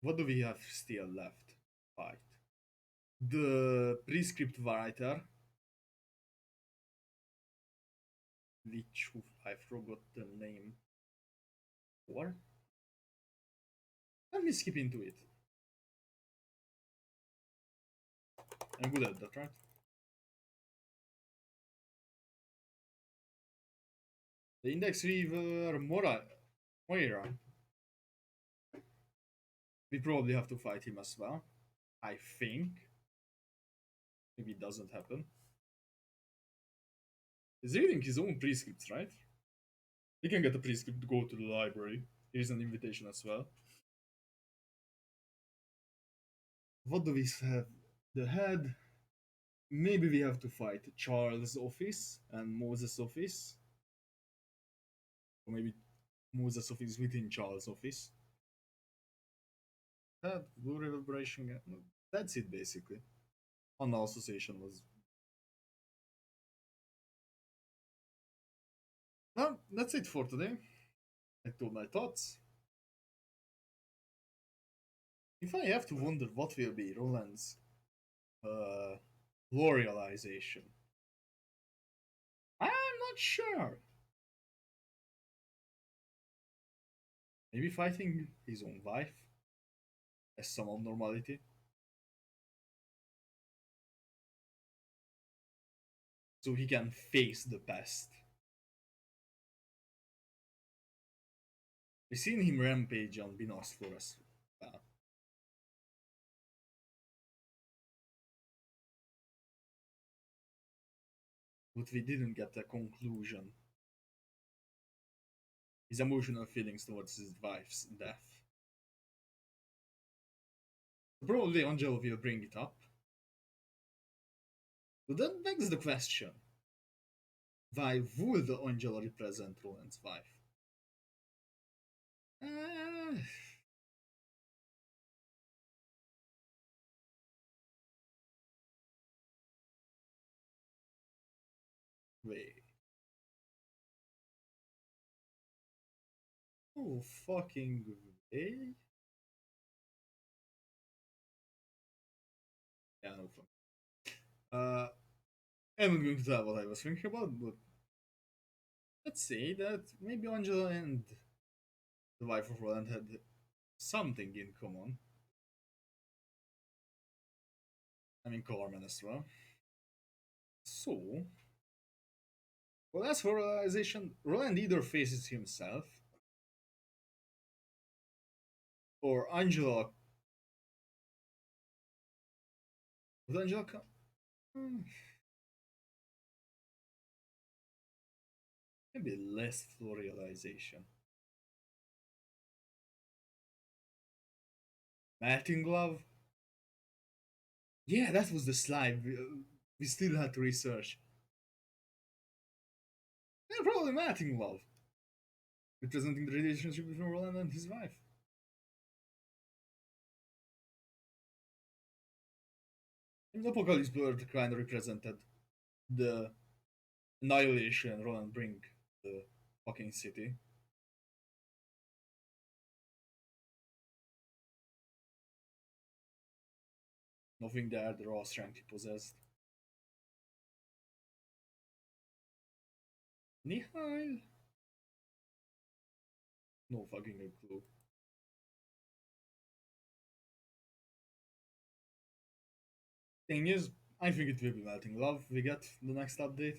What do we have still left? Fight. The prescript writer, which I forgot the name for. Let me skip into it. I'm good at that, right? The index weaver Moira. We probably have to fight him as well. I think. Maybe it doesn't happen. He's reading his own prescripts, right? He can get a prescript to go to the library. Here's an invitation as well. What do we have? The head. Maybe we have to fight Charles' office and Moses' office. Or maybe Moses' office within Charles' office. That blue reverberation. That's it basically. Hana association was. Well, that's it for today. I told my thoughts. If I have to wonder what will be Roland's uh, realization, I'm not sure. Maybe fighting his own wife as some abnormality, so he can face the past. We've seen him rampage on Binos Forest. Well, but we didn't get a conclusion. His emotional feelings towards his wife's death. Probably Angelo will bring it up. But that begs the question, why would Angelo represent Roland's wife? Uh, wait. Oh, fucking way? Yeah, no fun. I'm not going to tell what I was thinking about, but let's say that maybe Angela and the wife of Roland had something in common. I mean, Carmen as well. So, well, as for realization, Roland either faces himself, or Angela. Would Angela come? Maybe less for realization. Matting glove? Yeah, that was the slide. We still had to research. Yeah, probably matting glove, representing the relationship between Roland and his wife. In Apocalypse Bird kind of represented the annihilation Roland bring the fucking city. Nothing there, the raw strength he possessed. Nihil? No fucking clue. Thing is, I think it will be Melting Love we get the next update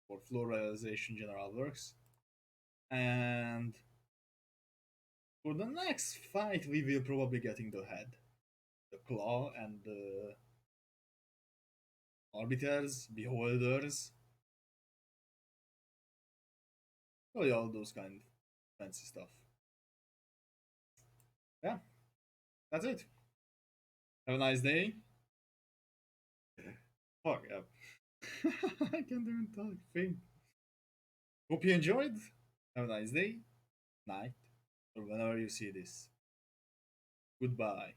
for Floralization General Works. And for the next fight, we will probably getting the head, the claw, and the arbiters, beholders. Oh yeah, all those kind of fancy stuff. Yeah, that's it. Have a nice day. Fuck yeah. I can't even talk. Think. Hope you enjoyed. Have a nice day, night, or whenever you see this. Goodbye.